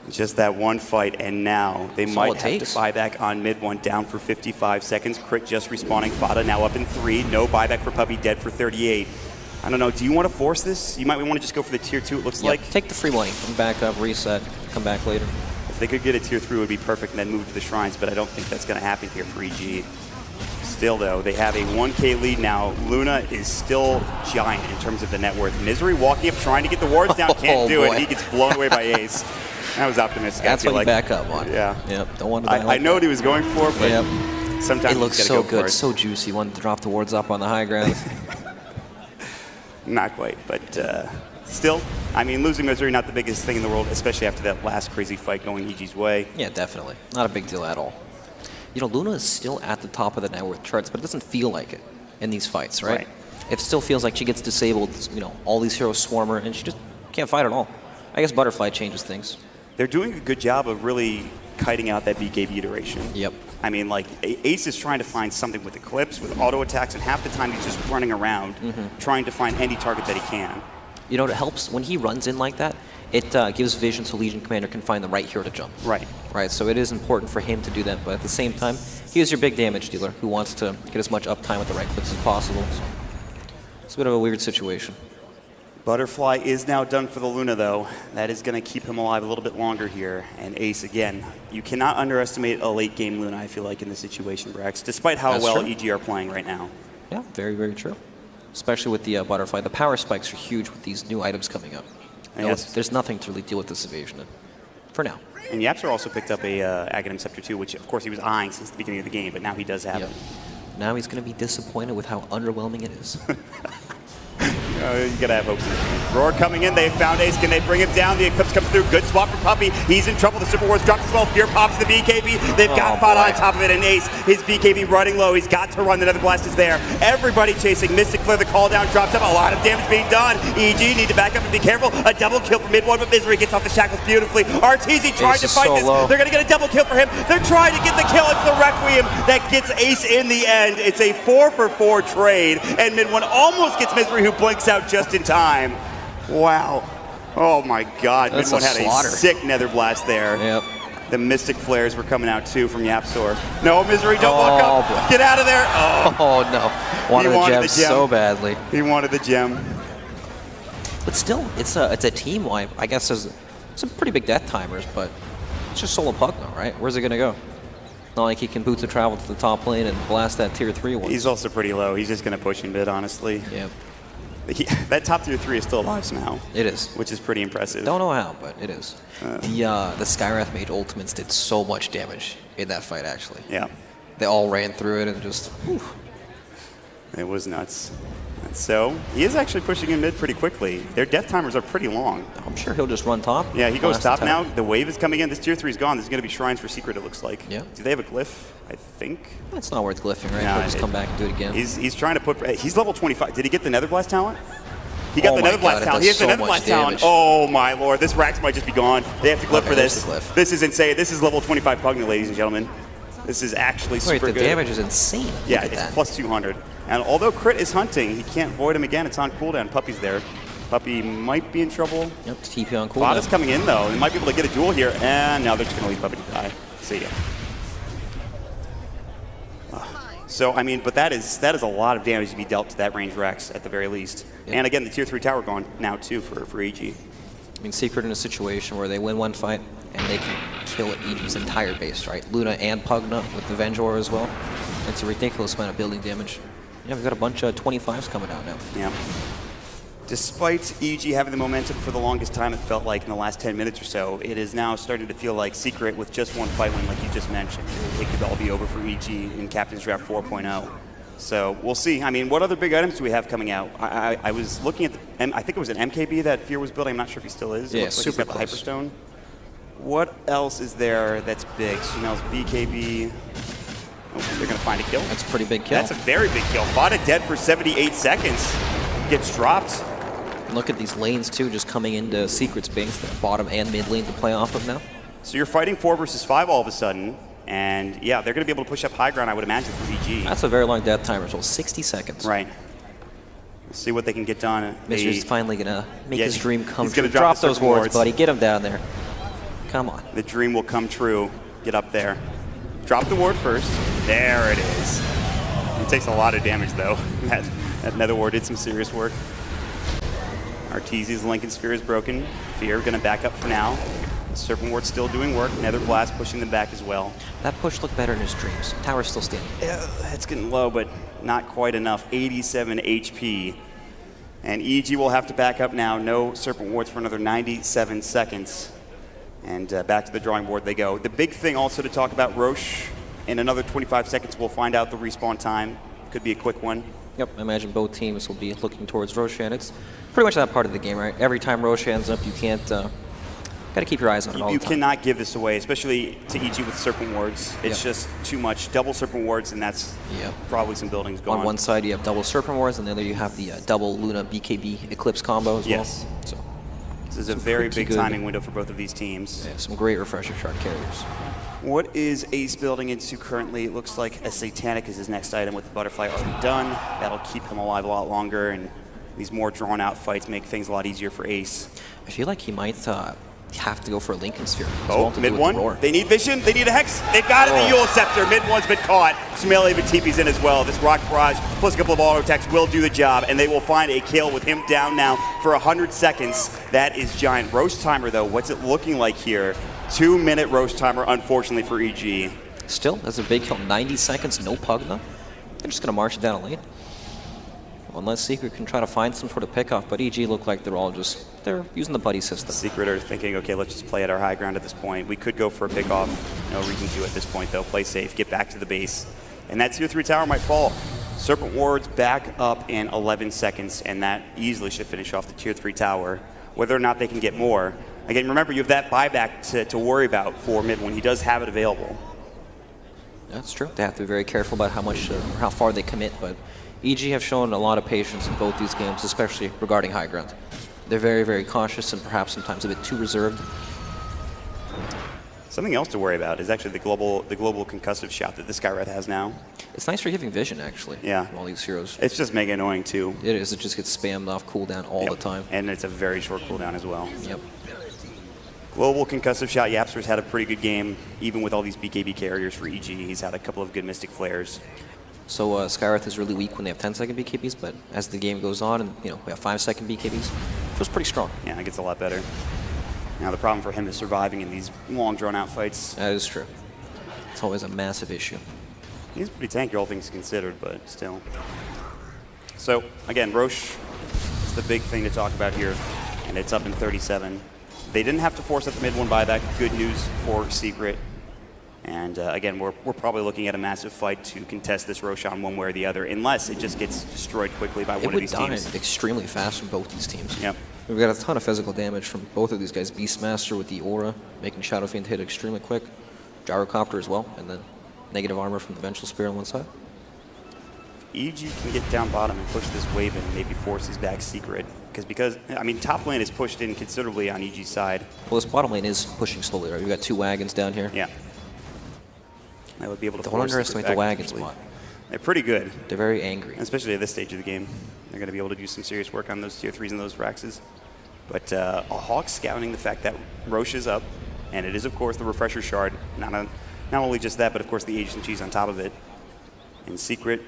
Just that one fight, and now they That's all might it have takes. to buy back on mid one, down for 55 seconds. Crit just respawning. Fata now up in 3. No buyback for Puppey, dead for 38. I don't know. Do you want to force this? You might want to just go for the tier 2, it looks like. Take the free money and back up, reset, come back later. If they could get a tier 3, it would be perfect, and then move to the shrines, but I don't think that's going to happen here for EG. Still, though, they have a 1K lead now. Luna is still giant in terms of the net worth. Misery walking up, trying to get the wards down, can't do it. He gets blown away by Ace. That was optimistic. That's what you back up on. Yeah. Yep. Don't want to I know what he was going for, but Yep. sometimes It looks you so gotta go good, for it. so juicy. Wanted to drop the wards up on the high ground. Not quite, but still, I mean, losing Misery, not the biggest thing in the world, especially after that last crazy fight going EG's way. Yeah, definitely. Not a big deal at all. You know, Luna is still at the top of the net worth charts, but it doesn't feel like it in these fights, right? It still feels like she gets disabled, you know, all these heroes swarm her, and she just can't fight at all. I guess Butterfly changes things. They're doing a good job of really kiting out that BKB iteration. Yep. I mean, like, Ace is trying to find something with Eclipse, with auto attacks, and half the time he's just running around trying to find any target that he can. You know, it helps when he runs in like that. It gives vision so Legion Commander can find the right hero to jump. Right. Right, so it is important for him to do that, but at the same time, he is your big damage dealer who wants to get as much uptime with the right clicks as possible. So it's a bit of a weird situation. Butterfly is now done for the Luna, though. That is going to keep him alive a little bit longer here. And Ace, again, you cannot underestimate a late-game Luna, I feel like, in this situation, Brax, despite how That's well true. EG are playing right now. Yeah, very, very true. Especially with the Butterfly. The power spikes are huge with these new items coming up. And yes. There's nothing to really deal with this evasion in, for now. And Yapster also picked up a Aghanim Scepter, too, which, of course, he was eyeing since the beginning of the game, but now he does have Yep. it. Now he's going to be disappointed with how underwhelming it is. You gotta have hopes. Roar coming in, they found Ace. Can they bring him down? The Eclipse comes through. Good swap for Puppey. He's in trouble. The Super Wars drops as well. Fear pops the BKB. They've got Pot on top of it, and Ace, his BKB running low. He's got to run. The Nether Blast is there. Everybody chasing. Mystic Flare, the call down drops up. A lot of damage being done. EG need to back up and be careful. A double kill for mid one, but Misery gets off the shackles beautifully. RTZ trying to fight this. They're gonna get a double kill for him. They're trying to get the kill. It's the Requiem that gets Ace in the end. It's a 4-for-4 trade, and mid one almost gets Misery, who blinks out just in time. Wow. Oh my God. That's Mid one a had slaughter. a sick Nether Blast there. Yep. The Mystic Flares were coming out too from Yapstor. No, Misery, don't look up. boy. Get out of there. Oh, Oh, no. Wanted the gem so badly. he wanted the gem. But still, it's a team wipe. I guess there's some pretty big death timers, but it's just solo Pug now, right? Where's it going to go? Not like he can boot to travel to the top lane and blast that tier 3 one. He's also pretty low. He's just going to push in mid, honestly. Yep. That top tier 3 is still alive somehow. It is. Which is pretty impressive. Don't know how, but it is. The Skywrath Mage ultimates did so much damage in that fight, actually. Yeah. They all ran through it and just, whew. It was nuts. So he is actually pushing in mid pretty quickly. Their death timers are pretty long. I'm sure he'll just run top. Yeah, he goes blast top the now. The wave is coming in. This tier 3 is gone. There's going to be shrines for secret, it looks like. Yeah. Do they have a glyph? I think. It's not worth glyphing, right? Nah, He'll just come back and do it again. He's trying to put. He's level 25. Did he get the Nether Blast talent? He got Oh the my Nether Blast God, it talent. does He has the so Nether much Blast talent. damage. Oh my lord, this Rax might just be gone. They have to glyph Okay, for there's this. the glyph. This is insane. This is level 25 Pugna, ladies and gentlemen. This is actually Wait, super the good. damage is insane. Yeah, Look at it's that. plus 200. And although Crit is hunting, he can't void him again. It's on cooldown. Puppey's there. Puppey might be in trouble. Yep, TP on Vada's cooldown. coming in though. They might be able to get a duel here. And now they're just going to leave Puppey to die. See ya. So, I mean, but that is a lot of damage to be dealt to that range Rex at the very least. Yep. And again, the tier 3 tower gone now too for EG. I mean, Secret in a situation where they win one fight and they can kill EG's entire base, right? Luna and Pugna with the Vengeur as well. It's a ridiculous amount of building damage. Yeah, we've got a bunch of 25s coming out now. Yeah. Despite EG having the momentum for the longest time, it felt like in the last 10 minutes or so, it is now starting to feel like Secret with just one fight win, like you just mentioned. It could all be over for EG in Captain's Draft 4.0. So we'll see. I mean, what other big items do we have coming out? I was looking at, I think it was an MKB that Fear was building. I'm not sure if he still is. Yeah, It looks like super he's got the Hyperstone. What else is there that's big? Sunel's BKB. Oh, they're going to find a kill. That's a pretty big kill. That's a very big kill. Vada dead for 78 seconds. Gets dropped. Look at these lanes too, just coming into Secret's base, the bottom and mid lane to play off of now. So you're fighting 4 versus 5 all of a sudden. And yeah, they're going to be able to push up high ground, I would imagine, for EG. That's a very long death timer as well, 60 seconds. Right. We'll see what they can get done. Mister's finally gonna make Yeah, his dream come he's true. gonna drop the those serpent wards, wards. buddy. Get him down there. Come on. The dream will come true. Get up there. Drop the ward first. There it is. It takes a lot of damage, though. That nether ward did some serious work. Arteezy's Lincoln Sphere is broken. Fear going to back up for now. The Serpent Ward's still doing work. Nether Blast pushing them back as well. That push looked better in his dreams. Tower's still standing. Yeah, it's getting low, but not quite enough. 87 HP. And EG will have to back up now. No Serpent Wards for another 97 seconds. And back to the drawing board they go. The big thing also to talk about, Roche, in another 25 seconds, we'll find out the respawn time. Could be a quick one. Yep, I imagine both teams will be looking towards Roshan. It's pretty much that part of the game, right? Every time Roshan's up, you can't, gotta keep your eyes on it all You the time. cannot give this away, especially to EG with Serpent Wards. It's just too much. Double Serpent Wards, and that's probably some buildings gone. On one side, you have double Serpent Wars, and the other you have the double Luna BKB Eclipse combo as Yes. well. So This is a very pretty big good. timing window for both of these teams. yeah, some great refresher shard carriers. What is Ace building into currently? It looks like a Satanic is his next item with the Butterfly already done. That'll keep him alive a lot longer, and these more drawn-out fights make things a lot easier for Ace. I feel like he might have to go for a Lincoln Sphere. Mid one. They need vision. They need a Hex. They've got it. The Yule Scepter. Mid one's been caught. Sumail even TP's in as well. This Rock Barrage plus a couple of auto attacks will do the job, and they will find a kill with him down now for 100 seconds. That is giant. Roast timer, though, what's it looking like here? 2-minute roast timer, unfortunately, for EG. Still, that's a big kill. 90 seconds, no Pugna. They're just going to march it down a lane. Unless Secret can try to find some sort of pickoff, but EG look like they're using the buddy system. Secret are thinking, okay, let's just play at our high ground at this point. We could go for a pickoff. No reason to at this point, though. Play safe, get back to the base. And that tier 3 tower might fall. Serpent Wards back up in 11 seconds, and that easily should finish off the tier 3 tower. Whether or not they can get more. Again, remember, you have that buyback to worry about for mid when he does have it available. That's true. They have to be very careful about how much, or how far they commit, but EG have shown a lot of patience in both these games, especially regarding high ground. They're very, very cautious and perhaps sometimes a bit too reserved. Something else to worry about is actually the global concussive shot that this Skywrath has now. It's nice for giving vision, actually. Yeah. From all these heroes. It's just mega annoying, too. It is. It just gets spammed off cooldown all the time. And it's a very short cooldown as well. Yep. Global concussive shot. Yapster's had a pretty good game, even with all these BKB carriers for EG. He's had a couple of good Mystic Flares. So Skywrath is really weak when they have 10-second BKBs, but as the game goes on and we have 5-second BKBs, it feels pretty strong. Yeah, it gets a lot better. Now the problem for him is surviving in these long drawn-out fights. That is true. It's always a massive issue. He's pretty tanky, all things considered, but still. So again, Roche is the big thing to talk about here, and it's up in 37. They didn't have to force at the mid one buyback. Good news for Secret. And again, we're probably looking at a massive fight to contest this Roshan one way or the other, unless it just gets destroyed quickly by one of these teams. It would die extremely fast from both these teams. Yep. We've got a ton of physical damage from both of these guys. Beastmaster with the aura, making Shadow Fiend hit extremely quick. Gyrocopter as well, and then negative armor from the Vengeful Spear on one side. EG can get down bottom and push this wave and maybe forces back Secret. Because I mean, top lane is pushed in considerably on EG's side. Well, this bottom lane is pushing slowly, right? We've got 2 wagons down here. Yeah. That would be able to Don't force underestimate Secret the back wagons, eventually. Mott. They're pretty good. They're very angry. Especially at this stage of the game. They're going to be able to do some serious work on those tier 3s and those Raxes. But a Hawk scouting the fact that Roche is up, and it is, of course, the Refresher Shard. Not only just that, but, of course, the Agent Cheese on top of it. In Secret,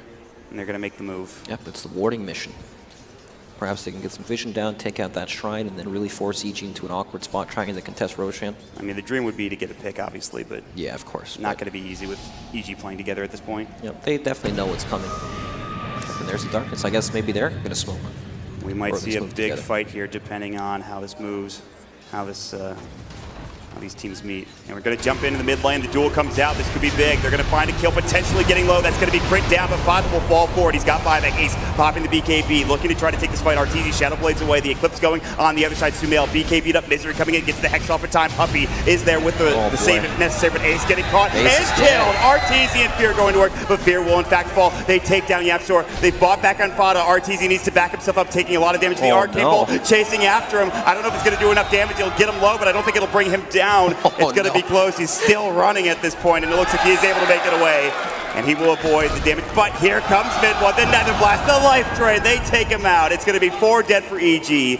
and they're going to make the move. Yep, it's the warding mission. Perhaps they can get some vision down, take out that shrine, and then really force EG into an awkward spot trying to contest Roshan. I mean, the dream would be to get a pick, obviously, but yeah, of course. Not going to be easy with EG playing together at this point. Yep, they definitely know what's coming. And there's the darkness. I guess maybe they're going to smoke. We might see a big together. fight here, depending on how this moves, how these teams meet. And we're going to jump into the mid lane. The duel comes out. This could be big. They're going to find a kill, potentially getting low. That's going to be crit down, but Fada will fall forward. He's got buyback. Ace popping the BKB, looking to try to take this fight. RTZ Shadow Blades away. The Eclipse going on the other side. Sumail BKB'd up. Misery coming in, gets the Hex off in time. Puppy is there with the save if necessary, but Ace getting caught and killed. RTZ and Fear going to work, but Fear will in fact fall. They take down Yapstor. They've bought back on Fada. RTZ needs to back himself up, taking a lot of damage. The Arcane Bolt chasing after him. I don't know if it's going to do enough damage. It'll get him low, but I don't think it'll bring him down. It's going to be close. He's still running at this point, and it looks like he is able to make it away. And he will avoid the damage. But here comes mid one, the Nether Blast, the Life Drain. They take him out. It's going to be 4 dead for EG.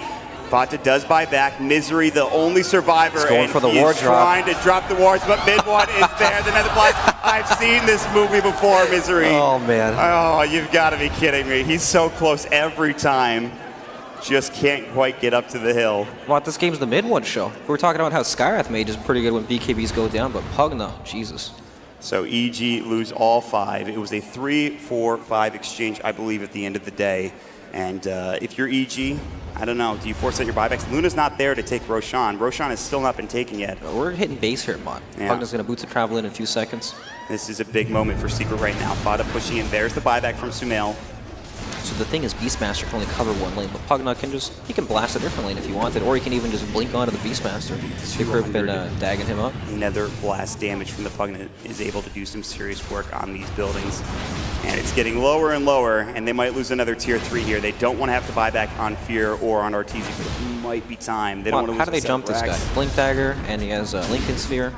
Fata does buy back. Misery, the only survivor. He's going for the ward drop. Trying to drop the wards, but mid one is there. The Nether Blast. I've seen this movie before, Misery. Oh, man. Oh, you've got to be kidding me. He's so close every time. Just can't quite get up to the hill. Well, this game's the mid one show. We were talking about how Skywrath mage is pretty good when BKBs go down, but Pugna, Jesus. So EG lose all 5. It was a 3-4-5 exchange, I believe, at the end of the day. And if you're EG, I don't know, do you force out your buybacks? Luna's not there to take Roshan. Roshan has still not been taken yet. We're hitting base here, Mott. Yeah. Pugna's going to boot to travel in a few seconds. This is a big moment for Secret right now. Fada pushing in. There's the buyback from Sumail. So the thing is, Beastmaster can only cover one lane, but Pugna can he can blast a different lane if he wanted, or he can even just blink onto the Beastmaster. Secret have been dagging him up. Nether Blast damage from the Pugna is able to do some serious work on these buildings. And it's getting lower and lower, and they might lose another tier 3 here. They don't want to have to buy back on Fear or on RTZ, but it might be time. They don't want to lose How do they jump this guy? Blink Dagger, and he has Lincoln Sphere.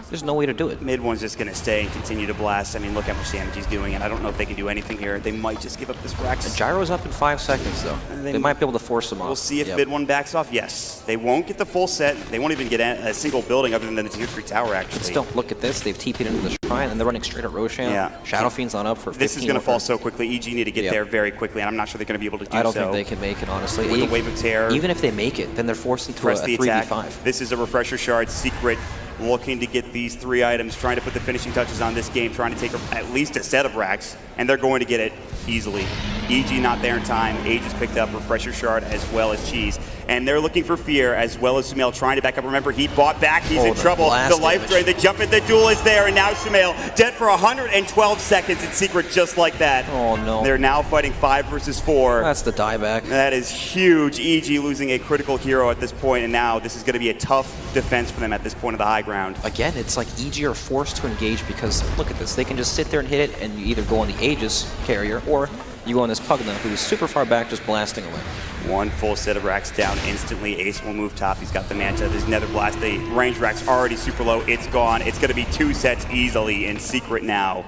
There's no way to do it. Mid one's just going to stay and continue to blast. I mean, look how much damage he's doing, and I don't know if they can do anything here. They might just give up this Rex. Gyro's up in 5 seconds, though. They might be able to force him off. We'll see if mid one backs off. Yes. They won't get the full set. They won't even get a single building other than the tier 3 tower, actually. But still, look at this. They've TP'd into the shrine, and they're running straight at Roshan. Yeah. Shadow Fiend's not up for 15. This is going to fall so quickly. EG need to get there very quickly, and I'm not sure they're going to be able to do so. I don't think they can make it, honestly. With the Wave of Terror. Even if they make it, then they're forced into a 3v5. This is a Refresher Shard. Secret looking to get these 3 items, trying to put the finishing touches on this game, trying to take at least a set of racks, and they're going to get it easily. EG not there in time. Aegis picked up Refresher Shard as well as Cheese. And they're looking for Fear as well as Sumail trying to back up. Remember, he bought back. He's in trouble. The life drain, the jump in, the duel is there, and now Sumail dead for 112 seconds in Secret just like that. Oh, no. They're now fighting 5 versus 4. That's the dieback. That is huge. EG losing a critical hero at this point, and now this is going to be a tough defense for them at this point of the high ground. Again, it's like EG are forced to engage because, look at this, they can just sit there and hit it, and you either go on the Aegis carrier, or you go on this Pugna, who's super far back, just blasting away. One full set of racks down instantly. Ace will move top. He's got the Manta, his Nether Blast. The range rack's already super low. It's gone. It's going to be 2 sets easily in Secret now.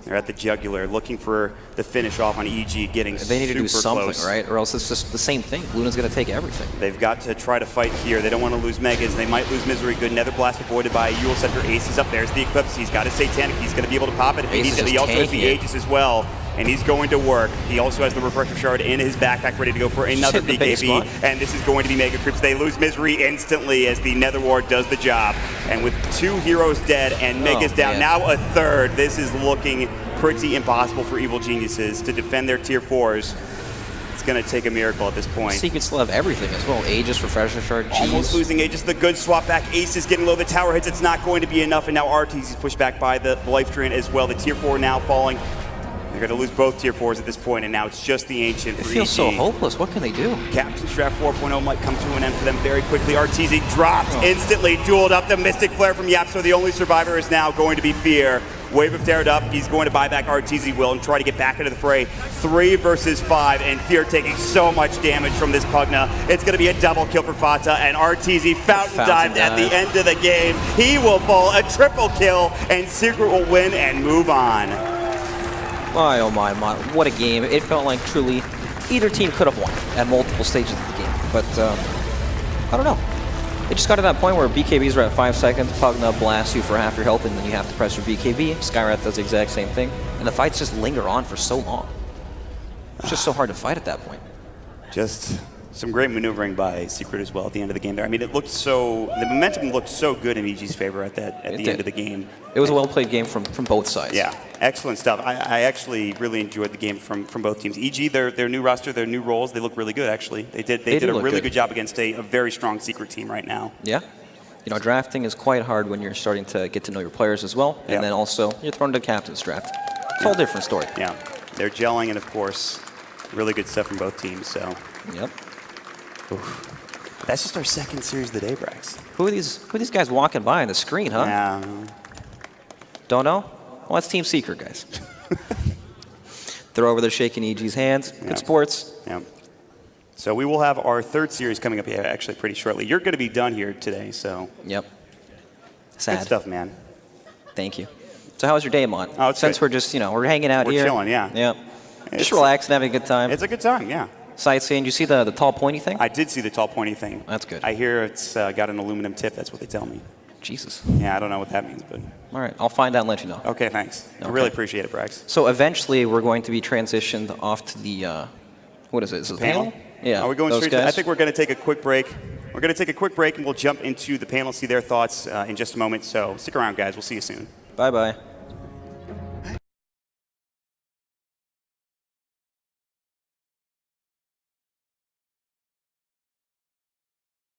They're at the jugular, looking for the finish off on EG, getting super close. They need to do something, right? Or else it's just the same thing. Luna's going to take everything. They've got to try to fight here. They don't want to lose Megas. They might lose Misery. Good Nether Blast avoided by Yule Scepter. Ace is up. There's the Eclipse. He's got his Satanic. He's going to be able to pop it if he needs it. He also has the Aegis as well, and he's going to work. He also has the Refresher Shard in his backpack ready to go for another BKB, and this is going to be Mega Creeps. They lose Misery instantly as the Nether Ward does the job. And with 2 heroes dead and Megas down, now a third, this is looking pretty impossible for Evil Geniuses to defend their tier 4s. It's going to take a miracle at this point. Secret still have everything as well. Aegis, Refresher Shard, Cheese. Almost losing Aegis. The good swap back. Ace is getting low. The tower hits. It's not going to be enough. And now RTZ is pushed back by the life drain as well. The tier 4 now falling. They're going to lose both tier 4s at this point, and now it's just the Ancient for EG. It feels so hopeless. What can they do? Captain Strap 4.0 might come to an end for them very quickly. RTZ drops instantly, dueled up the Mystic Flare from Yap, so the only survivor is now going to be Fear. Wave of Terror up. He's going to buy back RTZ will and try to get back into the fray. 3 versus 5, and Fear taking so much damage from this Pugna. It's going to be a double kill for Fata, and RTZ fountain dived at the end of the game. He will fall a triple kill, and Secret will win and move on. My, oh my, what a game. It felt like truly either team could have won at multiple stages of the game. But I don't know. It just got to that point where BKBs are at 5 seconds, Pugna blasts you for half your health, and then you have to press your BKB. Skywrath does the exact same thing. And the fights just linger on for so long. It's just so hard to fight at that point. Just some great maneuvering by Secret as well at the end of the game there. I mean, it looked so, the momentum looked so good in EG's favor at the end of the game. It was a well-played game from both sides. Yeah, excellent stuff. I actually really enjoyed the game from both teams. EG, their new roster, their new roles, they look really good, actually. They did a really good job against a very strong Secret team right now. Yeah. You know, drafting is quite hard when you're starting to get to know your players as well. And then also, you're thrown to the captain's draft. It's a whole different story. Yeah, they're gelling, and of course, really good stuff from both teams, so. Yep. Oof. That's just our second series of the day, Brax. Who are these guys walking by on the screen, huh? Yeah. Don't know? Well, that's Team Secret, guys. They're over there shaking EG's hands. Good sports. Yeah. So we will have our 3rd series coming up actually pretty shortly. You're going to be done here today, so. Yep. Sad. Good stuff, man. Thank you. So how was your day, Mon? Oh, it's Since good. we're just, we're hanging out here. We're chilling, yeah. Yep. Just relaxing, having a good time. It's a good time, yeah. Sightseeing. Did you see the tall, pointy thing? I did see the tall, pointy thing. That's good. I hear it's got an aluminum tip. That's what they tell me. Jesus. Yeah, I don't know what that means, but. All right, I'll find out and let you know. Okay, thanks. I really appreciate it, Brax. So eventually, we're going to be transitioned off to the, what is it? Is it the panel? Yeah. Are we going those straight guys? I think we're going to take a quick break. We're going to take a quick break, and we'll jump into the panel, see their thoughts in just a moment. So stick around, guys. We'll see you soon. Bye-bye.